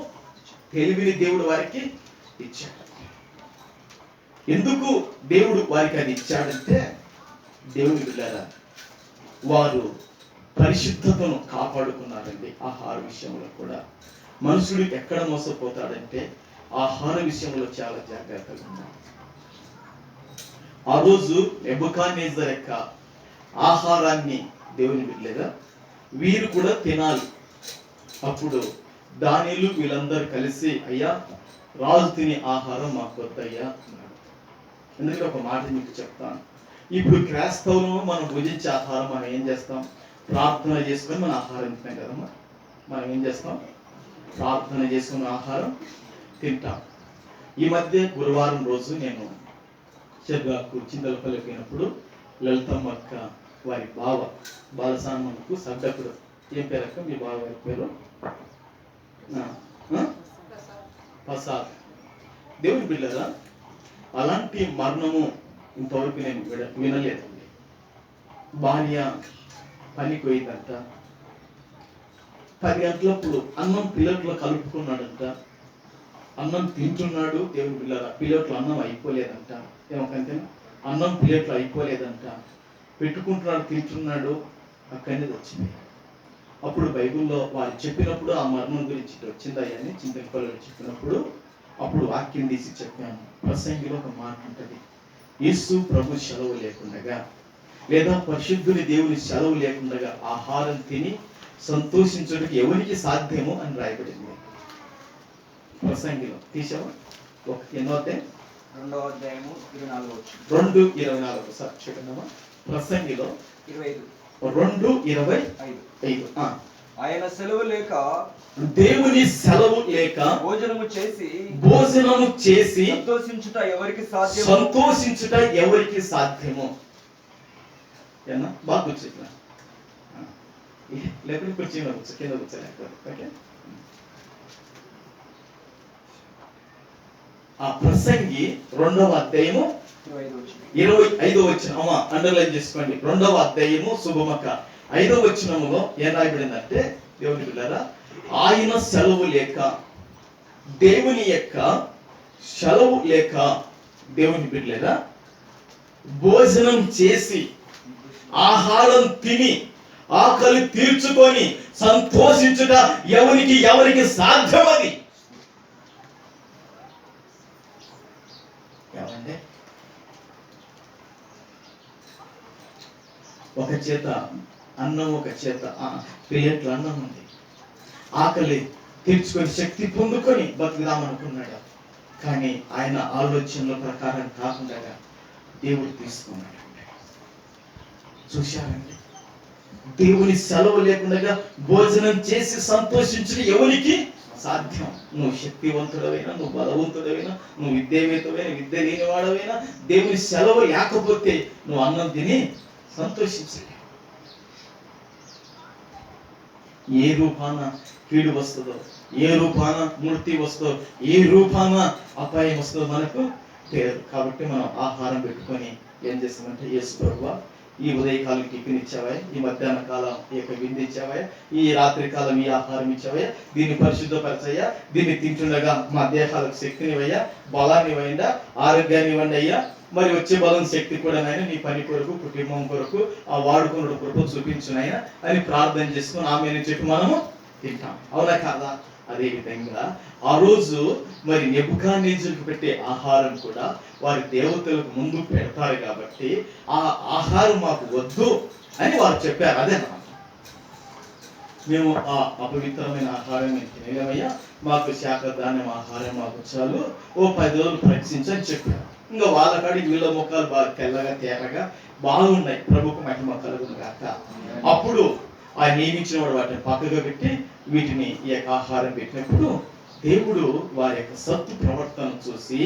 తెలివిని దేవుడు వారికి ఇచ్చాడు. ఎందుకు దేవుడు వారికి అది ఇచ్చాడంటే, దేవుని బిడ్డలారా, వారు పరిశుద్ధతను కాపాడుకున్నారండి. ఆహార విషయంలో కూడా మనుషుడు ఎక్కడ మోసపోతాడంటే ఆహార విషయంలో చాలా జాగ్రత్తగా ఉన్నారు. ఆ రోజు నెబుకద్నెజరు యొక్క ఆహారాన్ని దేవుని బిడ్డలారా వీరు కూడా తినాలి. అప్పుడు దానియేలు వీళ్ళందరూ కలిసి, అయ్యా రాజు తినే ఆహారం మాకు వద్దయ్యా అన్నాడు. ఎందుకంటే ఒక మాట మీకు చెప్తాను, ఇప్పుడు క్రైస్తవులు మనం భుజించే ఆహారం మనం ఏం చేస్తాం, ప్రార్థన చేసుకొని మన ఆహారం తింటాం కదమ్మా. మనం ఏం చేస్తాం, ప్రార్థన చేసుకుని ఆహారం తింటాం. ఈ మధ్య గురువారం రోజు నేను చెర్గాకు చింతలపల్లికి పోయినప్పుడు లలితమ్మ అక్క వారి బావ బాలసానమ్మకు సడ్డకుడు, ఏం పేరు అక్క మీ బావ గారి పేరు? ప్రసాద్. దేవుని బిడ్డలారా, అలాంటి మరణము ఇంతవరకు నేను వినలేదండి. భార్య పనికి పోయిందంట, 10 గంటలప్పుడు అన్నం ప్లేట్లో కలుపుకున్నాడంట, అన్నం తింటున్నాడు. దేవుని బిడ్డలారా, ప్లేట్లో అన్నం అయిపోలేదంట. ఏమంటే అన్నం ప్లేట్లో అయిపోలేదంట, పెట్టుకుంటున్నాడు, తింటున్నాడు, అక్కడనే వచ్చింది. అప్పుడు బైబిల్లో వారు చెప్పినప్పుడు ఆ మరణం గురించి వచ్చిందయ్యా అని చింతలపల్లిలో చెప్పినప్పుడు అప్పుడు వాక్యం తీసి చెప్పాను. ప్రసంగిలో ఒక మాట ఉంటుంది, యేసు ప్రభు సెలవు లేకుండా లేదా పరిశుద్ధుని దేవుని సెలవు లేకుండా ఆహారం తిని సంతోషించడానికి ఎవరికి సాధ్యమో అని రాయబడింది ప్రసంగిలో. తీసావా? ఎన్నో అధ్యాయం? 2:24 సార్ చూడండి. ప్రసంగిలో 2:25. ఆయన సెలవు లేక, దేవుని సెలవు లేక భోజనము చేసి సంతోషించుట ఎవరికి సాధ్యమో. ఏనా బాగా కూర్చోట్లా, లేకపోతే కింద కూర్చోలేకపోతే. ఓకే, ఆ ప్రసంగి 2:25 అమ్మా అండర్లైన్ చేసుకోండి. 2:25 శుభమక్క 5 ఏం రాయబడిందంటే, దేవుని బిడ్డలారా, ఆయన సెలవు లేక, దేవుని యొక్క సెలవు లేక దేవుని బిడ్డలారా భోజనం చేసి ఆహారం తిని ఆకలి తీర్చుకొని సంతోషించుట ఎవరికి సాధ్యమది? ఏమంటే ఒక చేత అన్నం, ఒక చేత ప్లేట్ల అన్నం ఉంది, ఆకలి తీర్చుకొని శక్తి పొందుకొని బతుకుదామనుకున్నాడు. కానీ ఆయన ఆలోచనల ప్రకారం కాకుండా దేవుడు తీసుకున్నాడు. చూశారండి, దేవుని సెలవు లేకుండా భోజనం చేసి సంతోషించడం ఎవరికి సాధ్యం? నువ్వు శక్తివంతుడవైనా, నువ్వు బలవంతుడవైనా, నువ్వు విద్య లేని వాడవైనా, దేవుని సెలవు లేకపోతే నువ్వు అన్నం తిని సంతోషించలేవు. ఏ రూపాన కీడు వస్తుందో, ఏ రూపాన మూర్తి వస్తుందో, ఏ రూపాన అపాయం వస్తుందో మనకు తెలియదు. కాబట్టి మనం ఆహారం పెట్టుకొని ఏం చేస్తామంటే, యేసు ప్రభువా ఈ ఉదయకాలం టిఫిన్ ఇచ్చావా, ఈ మధ్యాహ్న కాలం ఈ యొక్క విందు ఇచ్చావా, ఈ రాత్రి కాలం ఈ ఆహారం ఇచ్చావా, దీన్ని పరిశుద్ధపరచయ్యా, దీన్ని తింటుండగా మా దేహాలకు శక్తినివయ్యా, బలాన్ని ఇవ్వండి, ఆరోగ్యాన్ని ఇవ్వండి అయ్యా, మరి వచ్చే బలం శక్తి కూడా నాయన నీ పని కొరకు కుటుంబం కొరకు ఆ వాడుకున్న కొరకు చూపించు నాయన అని ప్రార్థన చేసుకుని ఆమె అని చెప్పి మనము తింటాం. అవునా కాదా? అదే విధంగా ఆ రోజు మరి నెబుకద్నెజరుకు పెట్టే ఆహారం కూడా వారి దేవతలకు ముందు పెడతారు కాబట్టి ఆ ఆహారం మాకు వద్దు అని వారు చెప్పారు. అదే మేము ఆ అపవిత్రమైన ఆహారం మేము తినలేమయ్యా, మాకు శాఖధాన్యం ఆహారం మాకు చాలు, ఓ 10 రోజులు పరీక్షించని చెప్పారు. ఇంకా వాళ్ళ కాడికి వీళ్ళ ముఖాలు బాగా తెల్లగా తేరగా బాగున్నాయి. ప్రభుకు మహిమ కలుగును గాక. అప్పుడు ఆ నియమించిన వాడు వాటిని పక్కగా పెట్టి వీటిని ఈ యొక్క ఆహారం పెట్టినప్పుడు దేవుడు వారి యొక్క సత్తు ప్రవర్తన చూసి,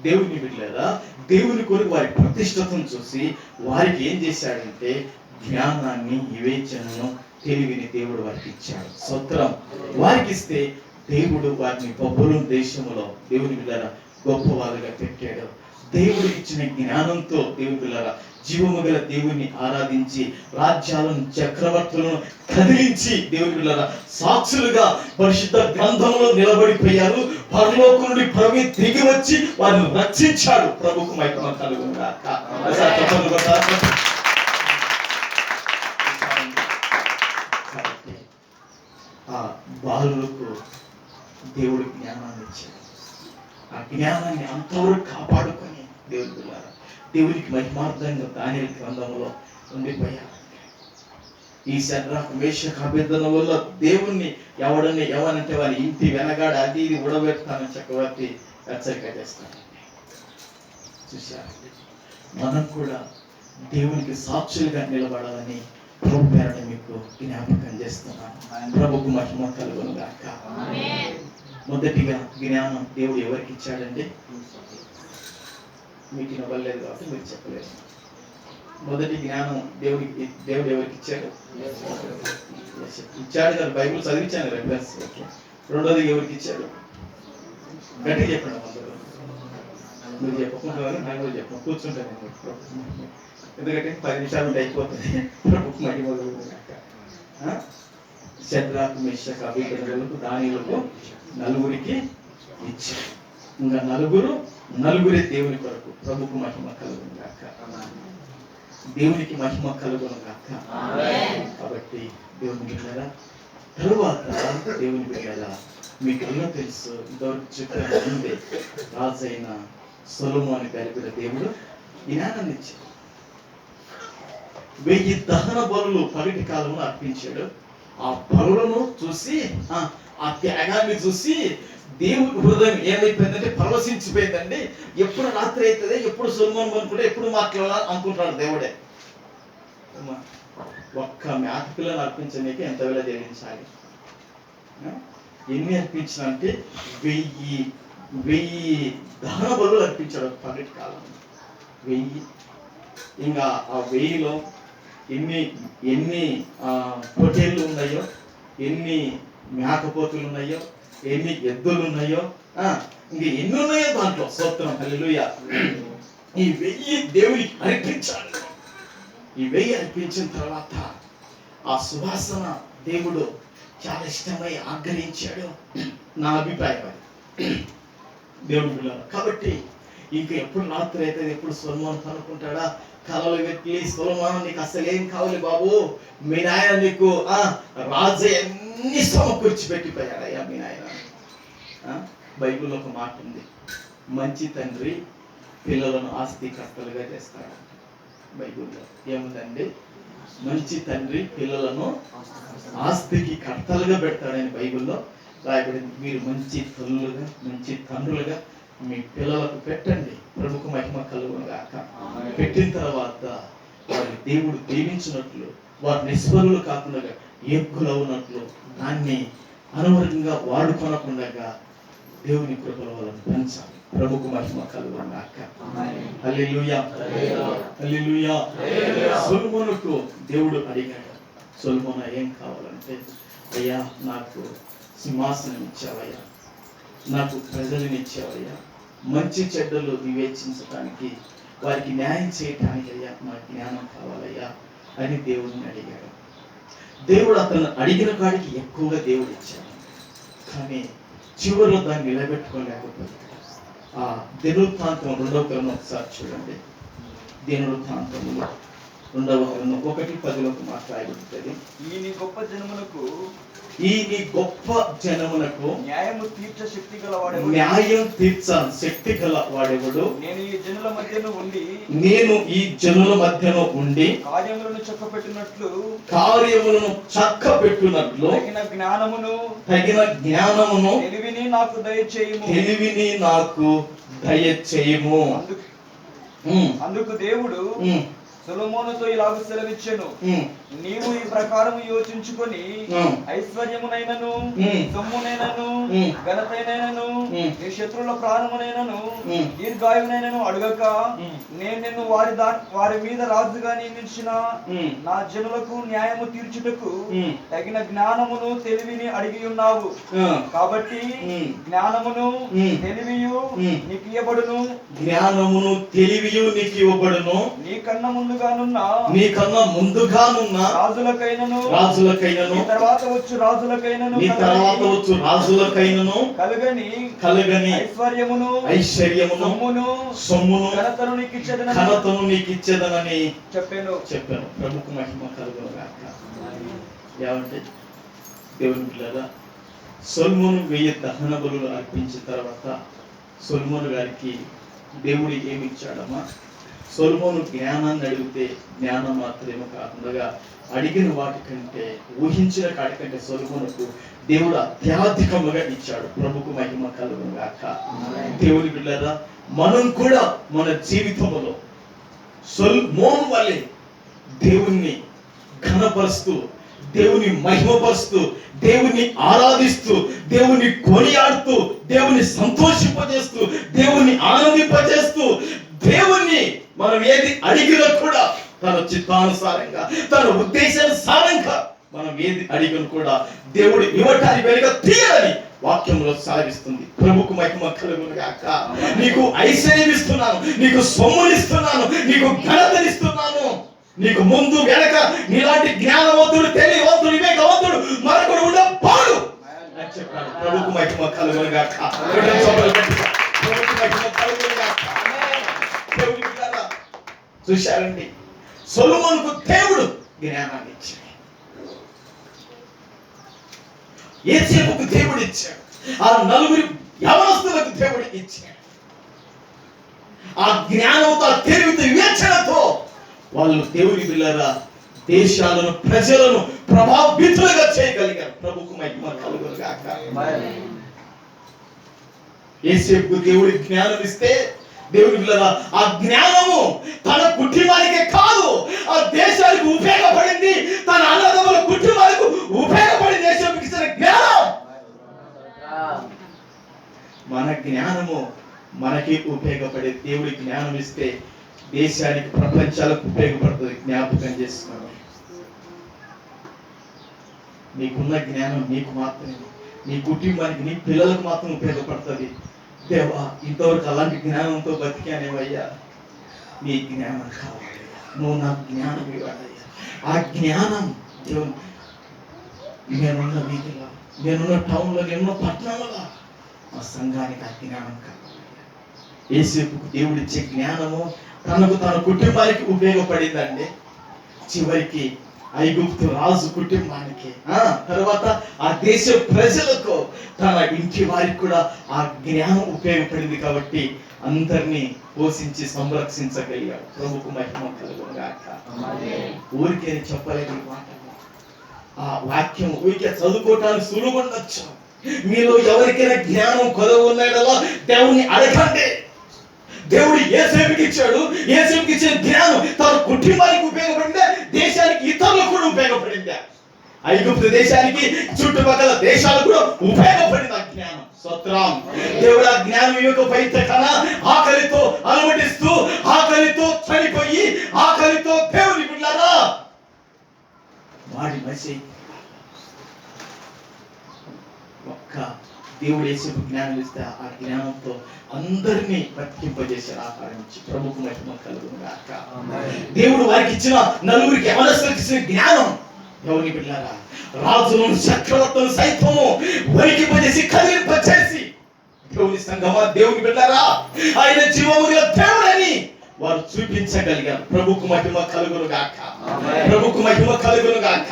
దేవుని బిడ్డలారా దేవుని కొరకు వారి ప్రతిష్టతను చూసి వారికి ఏం చేశాడంటే జ్ఞానాన్ని, వివేచనను, తెలివిని దేవుడు వారికి ఇచ్చాడు. స్తోత్రం. వారికి ఇస్తే దేవుడు వారిని బబులోను దేశంలో దేవుని బిడ్డలారా గొప్ప వాళ్ళుగా పెట్టాడు. దేవుడు ఇచ్చిన జ్ఞానంతో దేవుని బిడ్డలారా జీవము గల దేవుని ఆరాధించి రాజ్యాలను, చక్రవర్తులను కదిలించి దేవుని బిడ్డలారా సాక్షులుగా పరిశుద్ధ గ్రంథంలో నిలబడిపోయారు. పరలోకం నుండి ప్రభు తిరిగి వచ్చి వారిని రక్షించాడు. ప్రభుకు మహిమ కలుగును గాక. ఆ బాలులకు దేవుడు జ్ఞానాన్ని ఇచ్చాడు. ఆ జ్ఞానాన్ని అంతవరకు కాపాడుకొని దేవుని బిడ్డలారా దేవునికి మహిమార్థంగా దానియేలు గ్రంథంలో ఉండిపోయారు. ఈ శద్రకు, మేషకు, అబేద్నెగో వల్ల దేవుణ్ణి ఎవరంటే వారి ఇంటి వెనగాడ అది ఇది ఉడబెడతానని చక్రవర్తి హెచ్చరిక చేస్తాడు. చూశారు. మనం కూడా దేవునికి సాక్షులుగా నిలబడాలని ప్రభు పేరట మీకు జ్ఞాపకం చేస్తున్నాను. ప్రభుకు మహిమ కలుగును గాక. మొదటిగా జ్ఞానం దేవుడు ఎవరికి ఇచ్చాడండి? మీకు ఇవ్వలేదు కాబట్టి మీరు చెప్పలేదు. మొదటి జ్ఞానం దేవుడు ఎవరికి ఇచ్చాడు? ఇచ్చాడు కదా, బైబిల్ చదివించాను రెఫరెన్స్. రెండోది ఎవరికి ఇచ్చాడు? గట్టిగా చెప్పండి. మీరు చెప్పకుండా బైబిల్ చెప్పండి, కూర్చుంటాను. ఎందుకంటే 10 నిమిషాలు అయిపోతుంది. ప్రభుకు మహిమ కలుగును గాక. శద్రకు, మేషకు, అబేద్నెగోలకు, దానియేలుకు నలుగురికి ఇచ్చాడు. ఇంకా నలుగురే దేవుని కొరకు. ప్రభుకు మహిమ కలుగును గాక. దేవునికి మహిమ కలుగును గాక. కాబట్టి దేవుని బిడ్డలారా తరువాత దేవుని బిడ్డలారా మీకు ఎలా తెలుసు? ఇంతవరకు చెప్పిన ముందే రాజైన సొలొమోను గారికి దేవుడు జ్ఞానాన్ని ఇచ్చాడు. 1000 దహన బలులు పగటి కాలంలో అర్పించాడు. ఆ బలులను చూసి, ఆ త్యాగాన్ని చూసి దేవుడి హృదయం ఏమైపోయిందంటే పరవశించిపోయిందండి. ఎప్పుడు రాత్రి అవుతుంది, ఎప్పుడు సొలొమోను అనుకుంటే ఎప్పుడు మాట్లాడాలి అనుకుంటాడు దేవుడే. ఒక్క మేక పిల్లని అర్పించడానికి ఎంత వేళ చెల్లించాలి? ఎన్ని అర్పించాలంటే 1000 దహన బలులు అర్పించాడు పగటి కాలం. 1000. ఇంకా ఆ 1000లో ఎన్ని పొట్టేళ్ళు ఉన్నాయో, ఎన్ని మేకపోతులు ఉన్నాయో, ఎన్ని ఎద్దులు ఉన్నాయో, ఇంకా ఎన్ని ఉన్నాయో దాంట్లో. స్తోత్రం, హల్లెలూయా. ఈ 1000 దేవునికి అర్పించాలి. ఈ 1000 అర్పించిన తర్వాత ఆ సువాసన దేవుడు చాలా ఇష్టమై ఆగ్రహించాడు. నా అభిప్రాయం అది. దేవుడు పిల్లలు కాబట్టి ఇంకా ఎప్పుడు రాత్రి అయితే ఎప్పుడు సొలొమోను కనుక్కుంటాడా? కలలు పెట్టి, సొలొమోను నీకు అసలు ఏం కావాలి బాబు? మీ నాయన నీకు రాజు అన్ని సమకూర్చి పెట్టిపోయాడయ్యా మీ నాయన. బైబిల్లో ఒక మాట ఉంది, మంచి తండ్రి పిల్లలను ఆస్తికర్తలుగా చేస్తాడు. బైబిల్లో ఏముందండి? మంచి తండ్రి పిల్లలను ఆస్తికి కర్తలుగా పెడతాడని బైబిల్లో రాయబడింది. మీరు మంచి తల్లులుగా, మంచి తండ్రులుగా మీ పిల్లలకు పెట్టండి. ప్రభుకు మహిమ కలుగును గాక. పెట్టిన తర్వాత వారి దేవుడు దీవించినట్లు, వారు నిస్పరులు కాకుండా యోగ్యులవునట్లు, దాన్ని అనువర్గంగా వాడుకొనకుండా దేవుని కృపల వాళ్ళని పెంచాలి. ప్రభుకు మహిమ కలుగును గాక. హల్లెలూయా, హల్లెలూయా. సొలొమోనుకు దేవుడు అడిగాడు, సొలొమోను ఏం కావాలంటే, అయ్యా నాకు సింహాసనం ఇచ్చావయ్యా, నాకు ప్రజలను ఇచ్చావయ్యా, మంచి చెడ్డలు వివేచించడానికి, వారికి న్యాయం చేయటానికి అయ్యా నాకు జ్ఞానం కావాలయ్యా అని దేవుడిని అడిగాడు. దేవుడు అతను అడిగిన కాడికి ఎక్కువగా దేవుడు ఇచ్చాడు. కానీ చివరిలో దాన్ని నిలబెట్టుకోలేకపోయాడు. ఆ దినవృత్తాంతం 2వ గ్రంథం ఒకసారి చూడండి. దినవృత్తాంతములు 2వ గ్రంథం 1:10 మాట రాయబడుతుంది. ఈ నీ గొప్ప జనమునకు న్యాయము తీర్చ శక్తి గల వాడెవడు? నేను ఈ జనుల మధ్యను ఉండి కార్యములను చక్కపెట్టునట్లు తగిన జ్ఞానమును తెలివిని నాకు దయచేయుము. అందుకు దేవుడు సొలొమోనుతో ఇలాగ సెలవిచ్చెను, నీవు ఈ ప్రకారం యోచించుకొని ఐశ్వర్యమునైనను సొమ్మునైనను ఘనతైనను నీ శత్రువుల ప్రాణమునైనను దీర్ఘాయునైనను అడగక నేను నిన్ను వారి మీద రాజుగా నియమించిన నా జనులకు న్యాయము తీర్చుటకు తగిన జ్ఞానమును తెలివిని అడిగి ఉన్నావు. కాబట్టి జ్ఞానమును తెలివియు నీకు ఇవ్వబడును. నీకన్నా ముందుగానున్న రాజులకైనను నీ తర్వాత వచ్చు రాజులకైనను కలుగని ఐశ్వర్యమును సొమ్మును ఘనతను నీకు ఇచ్చేదనని చెప్పాను. ప్రభుకు మహిమ కలుగును గాక. ఏమంటే దేవుని పిల్లరా, సొలొమోను 1000 దహన బలులు అర్పించిన తర్వాత సొలొమోను గారికి దేవుడు ఏమి ఇచ్చాడమ్మా? సొలొమోను జ్ఞానాన్ని అడిగితే జ్ఞానం మాత్రమే కాకుండా అడిగిన వాటికంటే ఊహించిన వాటికంటే సొలొమోనుకు దేవుడు అత్యధికముగా ఇచ్చాడు. ప్రభుకు మహిమ కలుగును గాక. దేవుని బిడ్డలారా, మనం కూడా మన జీవితంలో సొలొమోను వలె దేవుణ్ణి ఘనపరుస్తూ, దేవుని మహిమపరుస్తూ, దేవుని ఆరాధిస్తూ, దేవుని కొనియాడుతూ, దేవుని సంతోషింపజేస్తూ, దేవుని ఆనందింపజేస్తూ, దేవుణ్ణి మనం ఏది అడిగినా కూడా తన చిత్తానుసారంగా, తన ఉద్దేశానుసారంగా మనం ఏది అడిగిన కూడా దేవుడు ఇవ్వటానికి వెనుక తీయాలని వాక్యంలో సాగిస్తుంది. ప్రభుకు మహిమ కలుగును గాక. నీకు ఐశ్వర్యం ఇస్తున్నాను, నీకు సొమ్మునిస్తున్నాను, నీకు ఘనతనిస్తున్నాను, నీకు ముందు వెనక నీలాంటి జ్ఞానవంతుడు, తెలియవంతుడు, వివేకవంతుడు మరొకడు ఉండబాడు అని చెప్పాడు. ప్రభుకు మహిమ కలుగును గాక. ప్రభుకు మహిమ కలుగును గాక. చూశారండి, సొలొమోనుకు దేవుడు జ్ఞానాన్ని ఇచ్చాడు, యోసేపుకు దేవుడు ఇచ్చాడు, ఆ 4 యవనస్తులకు దేవుడు ఇచ్చాడు. ఆ జ్ఞానంతో, ఆ తెలివితో, వివేచనతో వాళ్ళు దేవుని బిడ్డలారా దేశాలను, ప్రజలను ప్రభావితులుగా చేయగలిగారు. ప్రభుకు మహిమ కలుగును గాక. యోసేపుకు దేవుడి జ్ఞానం ఇస్తే దేవుని బిడ్డలారా ఆ జ్ఞానము తన కుటుంబానికే కాదు, ఆ దేశానికి ఉపయోగపడింది, తన అన్నదమ్ముల కుటుంబాలకు ఉపయోగపడింది. యోసేపుకి ఇచ్చిన జ్ఞానం, మన జ్ఞానము మనకి ఉపయోగపడే దేవుడి జ్ఞానం ఇస్తే దేశానికి, ప్రపంచాలకు ఉపయోగపడుతుంది. జ్ఞాపకం చేసుకోండి, నీకున్న జ్ఞానం నీకు మాత్రమే, నీ కుటుంబానికి, నీ పిల్లలకు మాత్రం ఉపయోగపడుతుంది. దేవా, ఇంతవరకు అలాంటి జ్ఞానంతో బతికానేవయ్యా, నీ జ్ఞానం కావాలయ్యా, నువ్వు నాకు జ్ఞానం ఇవ్వాలయ్యా. ఆ జ్ఞానం దేవుని, నేనున్న వీధిలో, నేనున్న టౌన్లో, నేనున్న పట్టణంలో మా సంఘానికి ఆ జ్ఞానం కావాలయ్యా. యోసేపుకు దేవుడిచ్చే జ్ఞానము తనకు, తన కుటుంబానికి ఉపయోగపడిందండి. చివరికి ఐగుప్తు రాజు కుటుంబానికి, తర్వాత ఆ దేశ ప్రజలకు, తన ఇంటి వారికి కూడా ఆ జ్ఞానం ఉపయోగపడింది. కాబట్టి అందరినీ పోషించి సంరక్షించగలిగాడు. ప్రభుకు మహిమ కలుగును గాక. ఊరికే చెప్పలేదు ఈ మాటలు, ఆ వాక్యం ఊరికే చదువుకోవటానికి సులువు ఉండొచ్చు. మీలో ఎవరికైనా జ్ఞానం కొదవ ఉన్నాడో దేవుణ్ణి అడగండి. దేవుడు యోసేపుకి ఇచ్చాడు, యోసేపుకి ఇచ్చిన జ్ఞానం తన కుటుంబానికి ఉపయోగపడిందా, దేశానికి, ఇతరులకు కూడా ఉపయోగపడిందా? ఐగుప్తు దేశానికి, చుట్టుపక్కల దేశాలకు కూడా ఉపయోగపడింది ఆ జ్ఞానం. స్తోత్రం. దేవుడు ఆ జ్ఞానం ఇవ్వకపోయితే కన్నా ఆకలితో అలమటిస్తూ, ఆకలితో చనిపోయి, ఆకలితో దేవుని బిడ్డలారా వాడి మసి ఒక్క దేవుడు యేసుకు జ్ఞానం ఇస్తే ఆ జ్ఞానంతో అందరినీ బతికింపజేశారు, ఆహారం ఇచ్చి. ప్రభుకు మహిమ కలుగును గాక. దేవుడు వారికి ఇచ్చిన 4 యవనస్తులకు ఇచ్చిన జ్ఞానం, ఎవరి బిడ్డలారా, రాజులను, చక్రవర్తులను సైతము వణికింపజేసి, కదిలింపజేసి, దేవుని సంఘమా, దేవుని బిడ్డలారా, ఆయన జీవము గల దేవుడని వారు చూపించగలిగారు. ప్రభుకు మహిమ కలుగును గాక, ప్రభుకు మహిమ కలుగును గాక.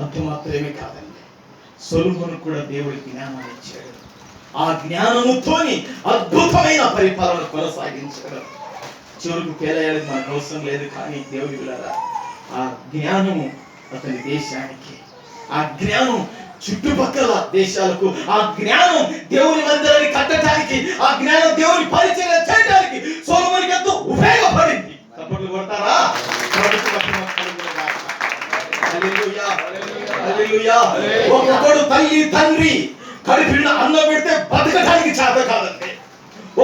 అంత మాత్రమే కాదండి, సొలొమోను కూడా దేవుడి జ్ఞానాన్ని ఇచ్చాడు. ఆ జ్ఞానముతోని అద్భుతమైన పరిపాలన కొనసాగించాడు. చివరికి పేలయ్యానికి మనకు అవసరం లేదు, కానీ దేవుడి బిడ్డలారా ఆ జ్ఞానము అతని దేశానికి, ఆ జ్ఞానం చుట్టుపక్కల దేశాలకు, ఆ జ్ఞానం దేవుని మందిరాన్ని కట్టడానికి, ఆ జ్ఞానం దేవుని పరిచయం చేయడానికి సొలొమోనుకి ఎంతో ఉపయోగపడింది. తప్పట్లు కొడతారా? హల్లెలూయా, హల్లెలూయా. ఒక్కొక్కడు తల్లి తండ్రి కడుపున అన్నం పెడితే బతకడానికి చేత కాదండి.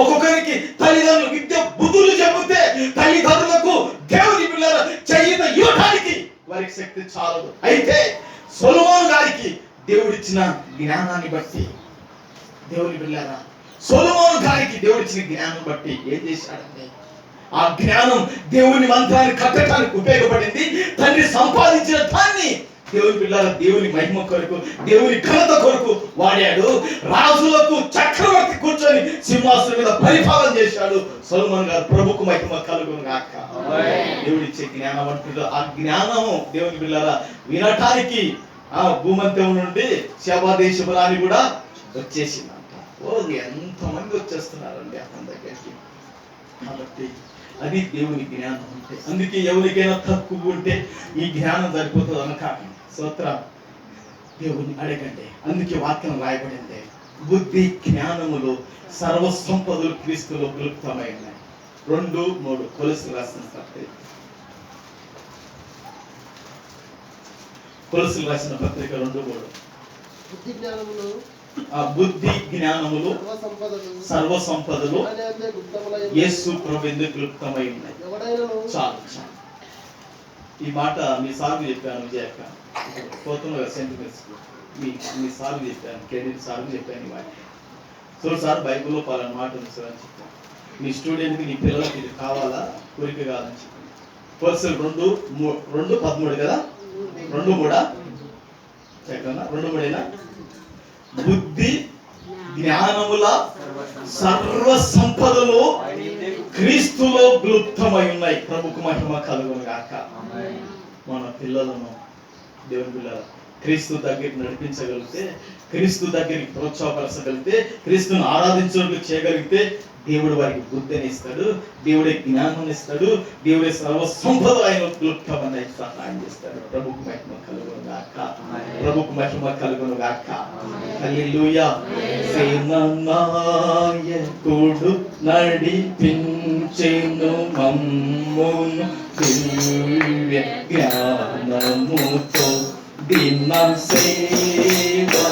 ఒక్కొక్కరికి తల్లిదండ్రులు విద్య బుద్ధులు చెబితే తల్లిదండ్రులకు దేవుని పిల్లల చేయూత ఇవ్వడానికి వారికి శక్తి చాలదు. అయితే సొలొమోను గారికి దేవుడిచ్చిన జ్ఞానాన్ని బట్టి, దేవుని పిల్లరా సొలొమోను గారికి దేవుడిచ్చిన జ్ఞానం బట్టి ఏం చేశాడంటే, ఆ జ్ఞానం దేవుని మంత్రాన్ని కట్టడానికి ఉపయోగపడింది. తండ్రి సంపాదించిన దాన్ని దేవుని పిల్లల దేవుని మహిమ కొరకు, దేవుని ఘనత కొరకు వాడాడు. రాజులకు చక్రవర్తి కూర్చొని సింహాసనం మీద పరిపాలన చేశాడు సొలొమోను గారు. ప్రభుకు మహిమ కలుగును గాక. దేవుడిచ్చే జ్ఞానం అంటున్నాడు. ఆ జ్ఞానము దేవుని పిల్లల వినటానికి ఆ భూమంతం నుండి శబా దేశపు రాణి కూడా వచ్చేసిందంట. ఎంతమంది వచ్చేస్తున్నారండి అతని దగ్గరికి. కాబట్టి అది దేవుని జ్ఞానం అంటే. అందుకే ఎవరికైనా తక్కువ ఉంటే ఈ జ్ఞానం సరిపోతుంది అనకాక స్తోత్రం, దేవుని అడగండి. అందుకే వాక్యం రాయబడింది, బుద్ధి జ్ఞానములు సర్వ సంపదలు క్రీస్తులో క్లుప్తమై ఉన్నాయి. 2:3 కొలస్సీయులకు రాసిన పత్రిక, కొలస్సీయులకు రాసిన పత్రిక 2:3. బుద్ధి జ్ఞానములు సర్వ సంపదలు యేసు ప్రభు ఎందుకు క్లుప్తమై ఉన్నాయి. చాలు చాలు. ఈ మాట మీ సార్లు చెప్పాను, విజయక్క పోతున్న సెంటిమెంట్స్ మీ సార్లు చెప్పాను, క్రెడిట్ సార్లు చెప్పాను. ఈ మాట చూడు సార్, బైబిల్లో పలానా మాట ఉంది సార్ అని చెప్పాను. మీ స్టూడెంట్కి నీ పిల్లలకి ఇది కావాలా, కోరిక కాదని చెప్పాను. కొలస్సీయులు 2:13 కదా, 2:3 చక్కనా, 2:3 బుద్ధి జ్ఞానముల సర్వ సంపదలు క్రీస్తులో క్లుప్తమై ఉన్నాయి. ప్రభుకు మహిమ కలుగును గాక. మన పిల్లలను దేవుని పిల్లలు క్రీస్తు దగ్గరికి నడిపించగలిగితే, క్రీస్తు దగ్గరికి ప్రోత్సాహపరచగలిగితే, క్రీస్తును ఆరాధించడానికి చేయగలిగితే దేవుడు వారికి బుద్ధిని ఇస్తాడు, దేవుడే జ్ఞానం ఇస్తాడు, దేవుడే సర్వ సంపద ఆయన క్లుప్తమని సహాయం చేస్తాడు. ప్రభుకు మహిమ కలుగును గాక, ప్రభుకు మహిమ కలుగును గాక. హల్లెలూయా. సేనానాయకుడు నడిపించెను మమ్మును దివ్య జ్ఞానముతో దిన సేవకులమై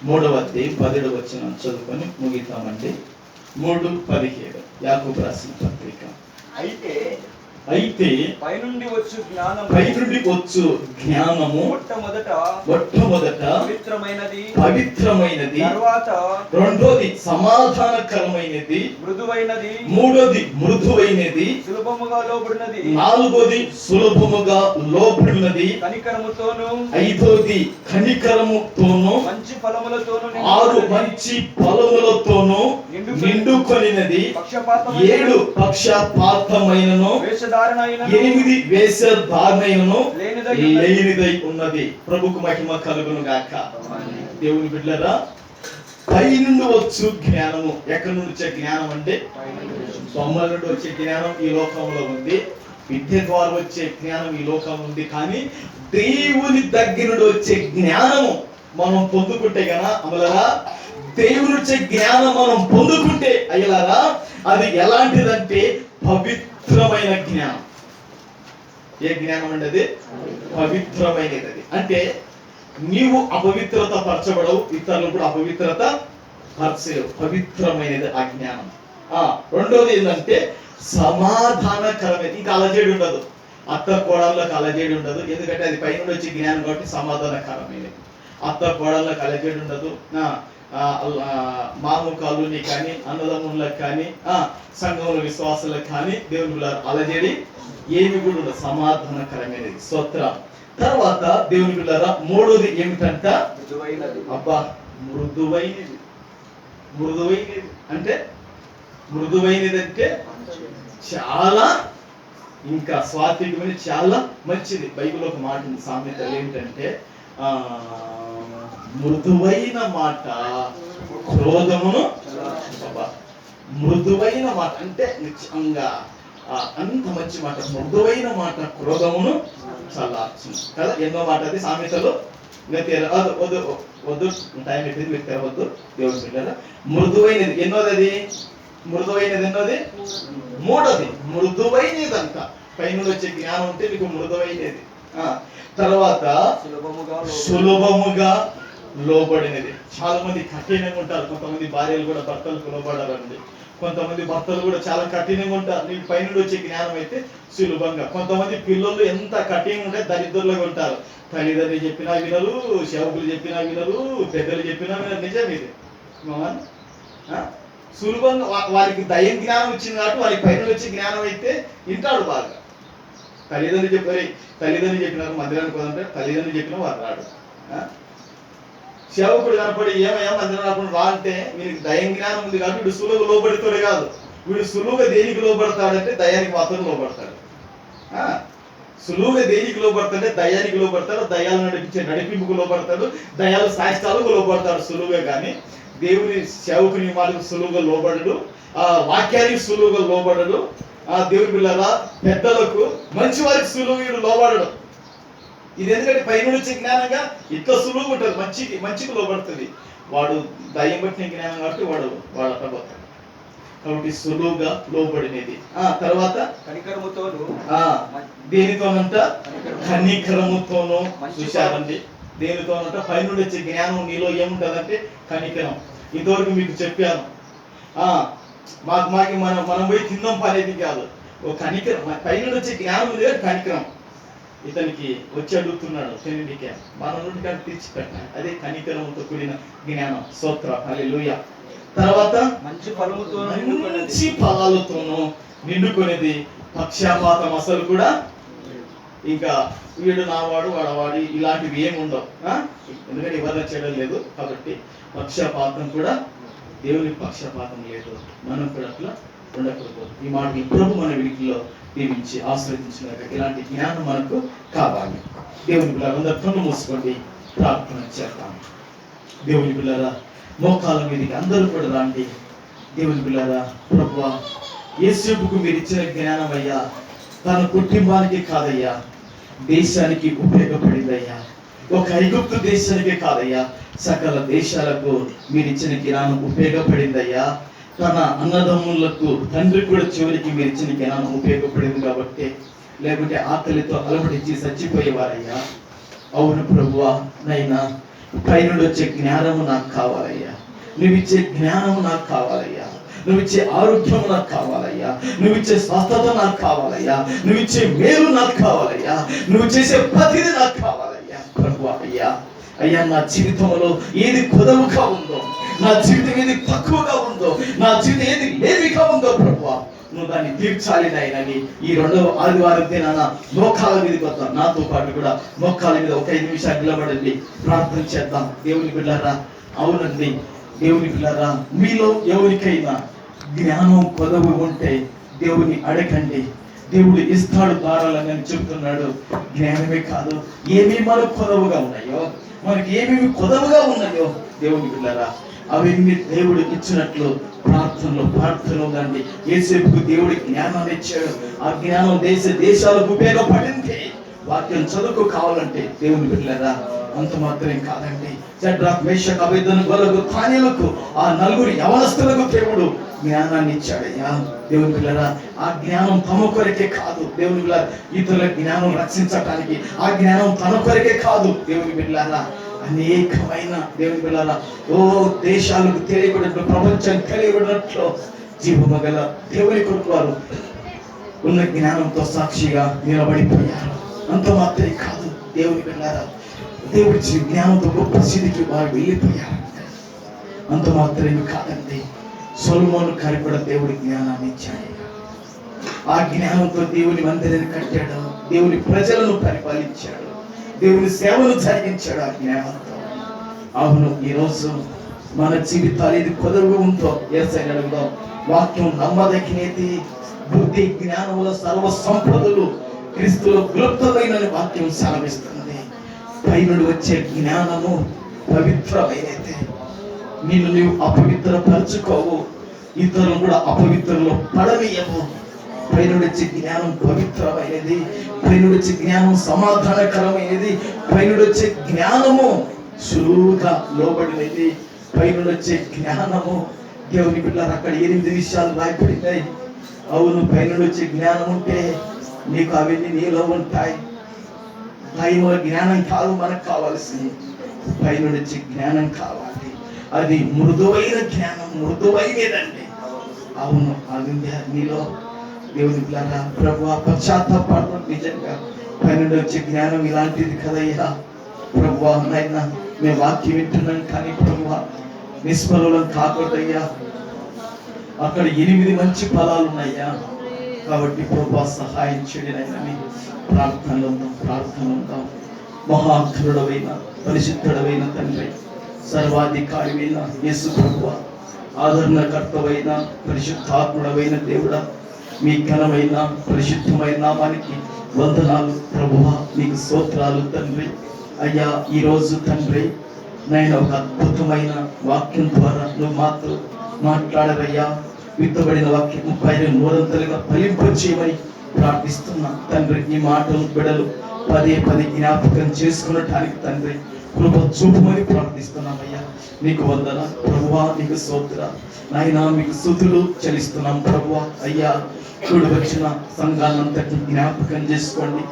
3వ అధ్యాయం 17వ వచనం చదువుకొని ముగిద్దామండి. 3:17 యాకోబు రాసిన పత్రిక. అయితే పైనుండి వచ్చు జ్ఞానము మొట్టమొదట పవిత్రమైనది, రెండోది సమాధానకరమైనది, మూడోది మృదువైనది, నాలుగోది సులభముగా లోబడినది, ఐదోది కనికరముతోను, ఆరు మంచి ఫలములతోను నిండుకొనినది, 7 పక్షపాతమైనను, 8 వేషధారణను లేనిదై ఉన్నది. ప్రభుకు మహిమ కలుగును గాక. దేవుని బిడ్డలారా, పై నుండి వచ్చు జ్ఞానము. ఎక్కడి నుండి వచ్చే జ్ఞానం అంటే బొమ్మల నుండి వచ్చే జ్ఞానం ఈ లోకంలో ఉంది, విద్య ద్వారా వచ్చే జ్ఞానం ఈ లోకంలో ఉంది. కానీ దేవుని దగ్గర నుండి వచ్చే జ్ఞానము మనం పొందుకుంటే గనా అమలరా, దేవుని వచ్చే జ్ఞానం మనం పొందుకుంటే అయ్యలారా, అది ఎలాంటిదంటే పవిత్రమైన జ్ఞానం. ఏ జ్ఞానం అంటే అది పవిత్రమైనది. అది అంటే నీవు అపవిత్రత పరచబడవు, ఇతరులు కూడా అపవిత్రత పరచలేవు. పవిత్రమైనది ఆ జ్ఞానం. రెండోది ఏంటంటే సమాధానకరమైనది. ఇంకా అలజడి ఉండదు, అత్త కోడళ్ళకి అలజడి ఉండదు. ఎందుకంటే అది పైన వచ్చే జ్ఞానం కాబట్టి సమాధానకరమైనది. అత్త కోడళ్ళకి అలజడి ఉండదు, మాముకాలుని కానీ అన్నదమ్ములకు కానీ సంఘంలో విశ్వాసాలకు కానీ దేవుని అలజడి ఏమి కూడా ఉండదు, సమాధానకరమైనది. స్తోత్రం. తర్వాత దేవుని బిడ్డలారా, మూడోది ఏమిటంట? అబ్బా, మృదువైనది. అంటే మృదువైనది అంటే చాలా ఇంకా స్వాతికమైన, చాలా మంచిది. బైబిల్ ఒక మాట ఉంది, సామెతలు ఏమిటంటే మృదువైన మాట క్రోధమును. మృదువైన మాట అంటే నిజంగా అంత మంచి మాట. మృదువైన మాట క్రోధమును చల్లార్చును కదా. ఎన్నో మాట అది సామెతలు. వద్దు, టైం అయిపోయింది, మీరు తెరవద్దు. దేవుని బిడ్డలారా, మృదువైనది ఎన్నోది? అది మృదువైనది ఎన్నోది? మూడోది మృదువైనది అంట. పైన వచ్చే జ్ఞానం ఉంటే నీకు మృదువైనది. తర్వాత సులభముగా లోబడినది. చాలా మంది కఠినంగా ఉంటారు. కొంతమంది భార్యలు కూడా భర్తలకు లోబడారండి. కొంతమంది భర్తలు కూడా చాలా కఠినంగా ఉంటారు. నీకు పైన వచ్చే జ్ఞానం అయితే సులభంగా. కొంతమంది పిల్లలు ఎంత కఠినంగా ఉంటే దరిద్రులుగా ఉంటారు. తల్లిదండ్రులు చెప్పినా వినరు, సేవకులు చెప్పినా వినరు, పెద్దలు చెప్పినా వినరు. నిజం ఇది. సులభంగా వారికి దయ్యం జ్ఞానం వచ్చింది కాబట్టి వారికి పైన వచ్చే జ్ఞానం అయితే వింటాడు బాగా. తల్లిదండ్రులు చెప్పినారు మందిరానికి పోదంటే తల్లిదండ్రులు చెప్పినా వారు రాడు. సేవకుడు కనపడి ఏమయ్యా మందిరం రాకుండా రా అంటే వీరికి దయ్యం జ్ఞానం ఉంది కాబట్టి వీడు సులువుగా లోబడితోడే కాదు, వీడు సులువుగా దేనికి లోబడతాడంటే దయానికి మాత్రం లోబడతాడు. సులువుగా దేనికి లోబడతాడంటే దయానికి లోబడతాడు, దయాలు నడిపించే నడిపింపుకు లోబడతాడు, దయాలు శాస్త్రాలకు లోబడతాడు సులువుగా. కానీ దేవుని సేవకుని వాళ్ళకి సులువుగా లోబడడు, వాక్యానికి సులువుగా లోబడడు. దేవుని పిల్లల పెద్దలకు మంచి వారికి సులువు లోబడడు. ఇది ఎందుకంటే పైన వచ్చే జ్ఞానంగా ఇట్లా సులువు ఉంటుంది, మంచికి లోబడుతుంది. వాడు దయ్యం పట్టిన జ్ఞానం కాబట్టి వాడు అట్టబోతాడు. కాబట్టి సులువుగా లోబడినది. తర్వాత దేనితోనంట? కనికరముతోనూ. చూశారండి, దేనితోనంట? పైన వచ్చే జ్ఞానం నీలో ఏముంటదంటే కనికరం. ఇంతవరకు మీకు చెప్పాను. మాకు మనం పోయి తిందాం పనేది కాదు. ఓ కనికరం, పైన వచ్చే జ్ఞానం ఉంది కదా, కనికరం. ఇతనికి వచ్చి అడుగుతున్నాడు తిండికి, మన నుండి కానీ తెచ్చిపెట్టాలి. అదే కనికరంతో కూడిన జ్ఞానం. స్తోత్రం, హల్లెలూయా. తర్వాత మంచి ఫలాలతోనూ నిండుకునేది. పక్షపాతం అసలు కూడా, ఇంకా వీడు నావాడు వాడవాడి ఇలాంటివి ఏమి ఉండవు. ఎందుకంటే ఎవరైనా చేయడం లేదు కాబట్టి పక్షపాతం కూడా, దేవుని పక్షపాతం లేదు. మనం కూడా అట్లా ఉండకూడదు. ఈ మాటలు ప్రభు మన వీటిలో దీవించి ఆశ్రయించినాక ఇలాంటి జ్ఞానం మనకు కావాలి. దేవుని పిల్లలందరూ కన్ను మూసుకోండి, ప్రార్థన చేద్దాం. దేవుని పిల్లరా, మోకాల మీదకి అందరూ కూడా రండి. దేవుని పిల్లరా, ప్రభువా యేసుకు మీరు ఇచ్చిన జ్ఞానం అయ్యా తన కుటుంబానికి కాదయ్యా, దేశానికి ఉపయోగపడిందయ్యా. ఒక ఐగుప్తు దేశానికే కాదయ్యా, సకల దేశాలకు మీరు ఇచ్చిన జ్ఞానం ఉపయోగపడిందయ్యా. తన అన్నదమ్ములకు తండ్రి కూడా చివరికి మీరు ఇచ్చిన జ్ఞానం ఉపయోగపడింది కాబట్టి, లేకుంటే ఆకలితో అలవడించి చచ్చిపోయేవారయ్యా. అవును ప్రభువా, నైనా పైనుండి వచ్చే జ్ఞానము నాకు కావాలయ్యా. నువ్విచ్చే జ్ఞానము నాకు కావాలయ్యా. నువ్విచ్చే ఆరోగ్యం నాకు కావాలయ్యా. నువ్విచ్చే స్వస్థత నాకు కావాలయ్యా. నువ్విచ్చే మేలు నాకు కావాలయ్యా. నువ్వు చేసే ప్రతిదీ నాకు కావాలయ్యా. ప్రభువా అయ్యా, అయ్యా నా జీవితంలో ఏది కొదవుగా ఉందో, నా జీవితం ఏది తక్కువగా ఉందో, నా జీవితం ఏది లేమిగా ఉందో ప్రభువా, నువ్వు దాన్ని తీర్చాలి నాయనని ఈ 2వ ఆదివారం దినాన మోకాల మీదకి వద్దాం. నాతో పాటు కూడా మోకాల మీద ఒక 5 నిమిషాలు నిలబడండి, ప్రార్థన చేద్దాం. దేవుని బిడ్డలారా, అవునండి దేవుని బిడ్డలారా, మీలో ఎవరికైనా జ్ఞానం కొదవు ఉంటే దేవుని అడగండి, దేవుడు ఇస్తాడు ధారాలని చెబుతున్నాడు. జ్ఞానమే కాదు, ఏమేమి మనకు కొదవుగా ఉన్నాయో, మనకి ఏమేమి కొదవుగా ఉన్నాయో దేవుని బిడ్డలారా, అవన్నీ దేవుడు ఇచ్చినట్లు ప్రార్థనలో ఉందండి. యేసేపుకు దేవుడి జ్ఞానాన్ని ఇచ్చాడు. ఆ జ్ఞానం దేశాలకు ఉపయోగపడింది. వాక్యం చదువుకు కావాలంటే దేవుని బిడ్డలారా, అంత మాత్రమే కాదండి. షడ్రక్ మేషక్ అబేద్నెగోలకు దానియేలుకు ఆ 4 యవనస్తులకు దేవుడు జ్ఞానాన్ని ఇచ్చాడయ్యా. దేవుని పిల్లరా, ఆ జ్ఞానం తమ కొరకే కాదు దేవుని పిల్లరా, ఇతరుల జ్ఞానం రక్షించటానికి. ఆ జ్ఞానం తన కొరకే కాదు దేవుని పిల్లరా, అనేకమైన దేవుని పిల్లరా, దేశాలకు తెలియబడినట్లు, ప్రపంచం తెలియబడినట్లు జీవమగల దేవుని కొరకు వారు ఉన్న జ్ఞానంతో సాక్షిగా నిలబడిపోయారు. అంత మాత్రమే కాదు దేవుని పిల్లరా, దేవుడి జ్ఞానంతో గొప్ప స్థితికి వారు వెళ్ళిపోయారు. అంత మాత్రమే కాదండి, సొలొమోను గారికి కూడా దేవుడి జ్ఞానాన్ని ఇచ్చాడు. ఆ జ్ఞానంతో దేవుని మందిరాన్ని కట్టాడు, దేవుని ప్రజలను పరిపాలించాడు, దేవుని సేవను జరిగించాడు ఆ జ్ఞానంతో. అవును, ఈరోజు మన జీవితాలు ఏది కొదవగా ఉందో యేసయ్యని అడుగుదాం. వాక్యం నమ్మదగినది, బుద్ధి జ్ఞానముల సర్వ సంపదలు క్రీస్తులో క్లుప్తమైన వాక్యం సెలవిస్తుంది. పైనుండి వచ్చే జ్ఞానము పవిత్రమైనది. నిన్ను నీవు అపవిత్రపరచుకోవు, ఇతరులు కూడా అపవిత్రలో పడనీయము. పైనుండి వచ్చే జ్ఞానం పవిత్రమైనది, పైనుండి వచ్చే జ్ఞానం సమాధానకరమైనది, పైనుండి వచ్చే జ్ఞానము సులువుగా లోబడినది, పైనుండి వచ్చే జ్ఞానము. దేవుని పిల్లలు అక్కడ 8 విషయాలు రాయబడినాయి. అవును, పైనుండి వచ్చే జ్ఞానం ఉంటే నీకు అవన్నీ నీలో ఉంటాయి. పైన జ్ఞానం కాదు మనకు కావాల్సింది, పైనుండి వచ్చే జ్ఞానం కావాలి. అది మృదువైన జ్ఞానం, మృదువైనదండి. అవును, అది నీలో. దేవుని పిల్లరా, ప్రభువా పశ్చాత్తాపడు, నిజంగా పైనుండి వచ్చే జ్ఞానం ఇలాంటిది కదయ్యా. ప్రభువా నాయనా, మేము వాక్యం వింటున్నాం కానీ ప్రభువా నిష్ఫలం కాకూడదయ్యా. అక్కడ 8 మంచి ఫలాలు ఉన్నాయ్యా. కాబట్టి ప్రభువా సహాయం చేయండి నాయనని ప్రార్థనలో ఉందాం. మహాకరుడవైన పరిశుద్ధుడవైన తండ్రి, సర్వాధికారివైన యేసు ప్రభువా, ఆదరణకర్తవైన పరిశుద్ధాత్ముడవైన దేవుడా, మీ ఘనమైన పరిశుద్ధమైన నామానికి వందనాలు ప్రభువా, మీకు స్తోత్రాలు తండ్రి. అయ్యా, ఈరోజు తండ్రి నేను ఒక అద్భుతమైన వాక్యం ద్వారా నువ్వు మాతో మాట్లాడవయ్యా. విత్తబడిన వాక్యం 30 ఫలింపచేయమని ప్రార్థిస్తున్నా తండ్రి. ఈ మాటలు బిడలు పదే జ్ఞాపకం చేసుకునటానికి తండ్రి కృప చూపమని ప్రార్థిస్తున్నామయ్యా. నీకు వందనాలు ప్రభువా, నీకు స్తోత్రాలు నాయనా, మీకు స్తుతులు చెల్లిస్తున్నాం ప్రభువా. అయ్యా, కూడి వచ్చిన సంఘాలంతటి జ్ఞాపకం చేసుకోండి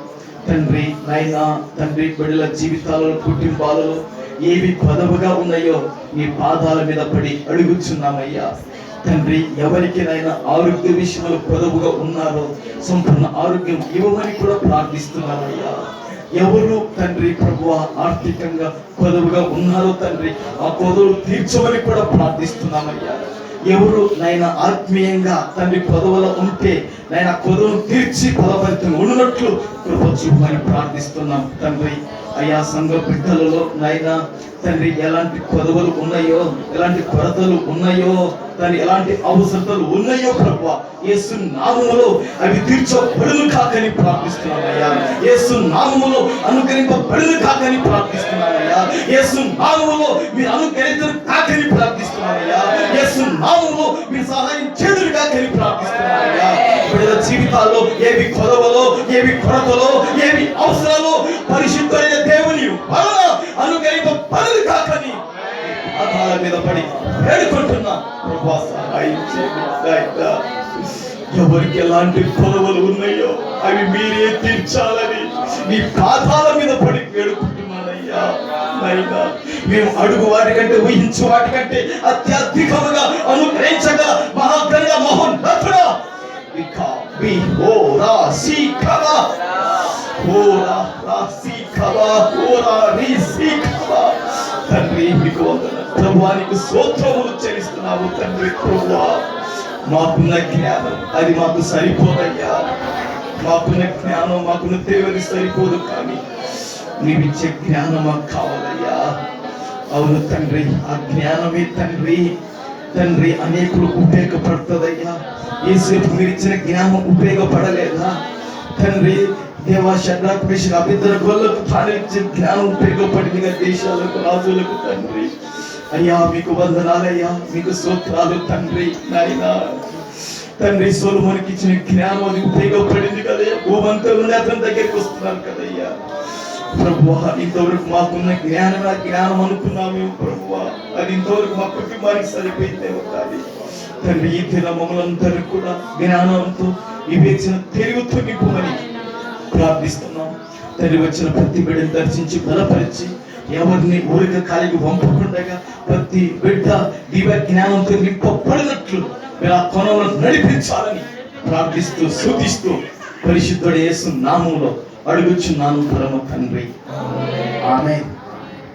తండ్రి. నాయనా తండ్రి, బిడ్డల జీవితాలలో కుటుంబాలలో ఏవి పదవుగా ఉన్నాయో నీ పాదాల మీద పడి అడుగుచున్నామయ్యా తండ్రి. ఎవరికైనా ఆరోగ్య విషయంలో పొదవుగా ఉన్నారో సంపూర్ణ ఆరోగ్యం ఇవ్వమని కూడా ప్రార్థిస్తున్నామయ్యా. ఎవరు తండ్రి ప్రభువా ఆర్థికంగా పొదవుగా ఉన్నారో తండ్రి, ఆ పొదవులు తీర్చమని కూడా ప్రార్థిస్తున్నామయ్యా. ఎవరు నైనా ఆత్మీయంగా తండ్రి పొదవులో ఉంటే నైనా పొదవును తీర్చి ఫలభరితంగా ఉన్నట్లు కృప చూపమని ప్రార్థిస్తున్నాం తండ్రి. అయ్యా, సంఘ బిడ్డలలో నైనా తండ్రి ఎలాంటి కొదవలు ఉన్నాయో, ఎలాంటి కొరతలు ఉన్నాయో, తండ్రి ఎలాంటి అవసరతలు ఉన్నాయో ప్రభువా, యేసు నామములో అవి తీర్చబడును కాకని ప్రార్థిస్తున్నామయ్యా. యేసు నామములో అనుగ్రహింపబడును కాకని ప్రార్థిస్తున్నామయ్యా. యేసు నామములో మీరు అనుగ్రహించరు కాకని ప్రార్థిస్తున్నామయ్యా. యేసు నామములో మీరు సహాయం చేదురు కాకని ప్రార్థిస్తున్నామయ్యా. బిడ్డల జీవితాల్లో ఏవి కొదవలో, ఏవి కొరతలో, ఏవి అవసరాలో పరిశుద్ధమైన దేవుని వలన అనుగ్రహింపబడును కాకని పాదాల మీద పడి వేడుకుంటున్నా ప్రభువా, సహాయం చేయండి. ఎవరికి ఎలాంటి కొదవలు ఉన్నాయో అవి మీరే తీర్చాలని నీ పాదాల మీద పడి వేడుకుంటున్నానయ్యా. నైనా మేము అడుగు వాటికంటే ఊహించు వాటికంటే అత్యధికముగా అనుగ్రహించగా మహాగణగా మహోన్నతుడా తండ్రి మీకు ప్రభువానికి స్తోత్రములు చెల్లిస్తున్నాము తండ్రి. ప్రభువా మాకున్న జ్ఞానం అది మాకు సరిపోదయ్యా. మాకున్న జ్ఞానం మాకున్న దేవుని సరిపోదు, కానీ నీవిచ్చే జ్ఞానం మాకు కావాలయ్యా. అవును తండ్రి, ఆ జ్ఞానమే తండ్రి అనేకులు ఉపయోగపడుతుందయ్యా. ఏసేపు మీరు ఇచ్చిన జ్ఞానం ఉపయోగపడలేదా తండ్రి? దేవా షడ్రాక్ మేషక్ అబేద్నెగోలకు ఇచ్చిన జ్ఞానం ఉపయోగపడిందిగా దేశాలకు, రాజులకు తండ్రి. అయ్యా మీకు వందనాలయ్యా, మీకు స్తోత్రాలు తండ్రి. నాయనా తండ్రి, సొలొమోనుకి ఇచ్చిన జ్ఞానం అది ఉపయోగపడింది కదయ్యా. భూమంతులు అతని దగ్గరికి వస్తున్నారు కదయ్యా. ప్రభువా ఇంతవరకు మాకున్న జ్ఞానం అనుకున్నాము ప్రభువా, అది ఇంతవరకు మా కుటుంబానికి సరిపోయిందేమో. కానీ తండ్రి ఈ దిన మమ్మల్ని కూడా జ్ఞానంతో వివేచన తెలివితో నింపుమని ప్రార్థిస్తున్నాం తండ్రి. వచ్చిన ప్రతి బిడ్డను దర్శించి బలపరిచి ఎవరిని ఊరిక కాలికి వంపకుండగా ప్రతి బిడ్డ దివ్య జ్ఞానంతో నింపబడినట్లు మీరు ఆ కొనంలో నడిపించాలని ప్రార్థిస్తూ స్తుతిస్తూ పరిశుద్ధుడు యేసు నామములో అడుగుచున్నాను పరమ తండ్రి. ఆమేన్.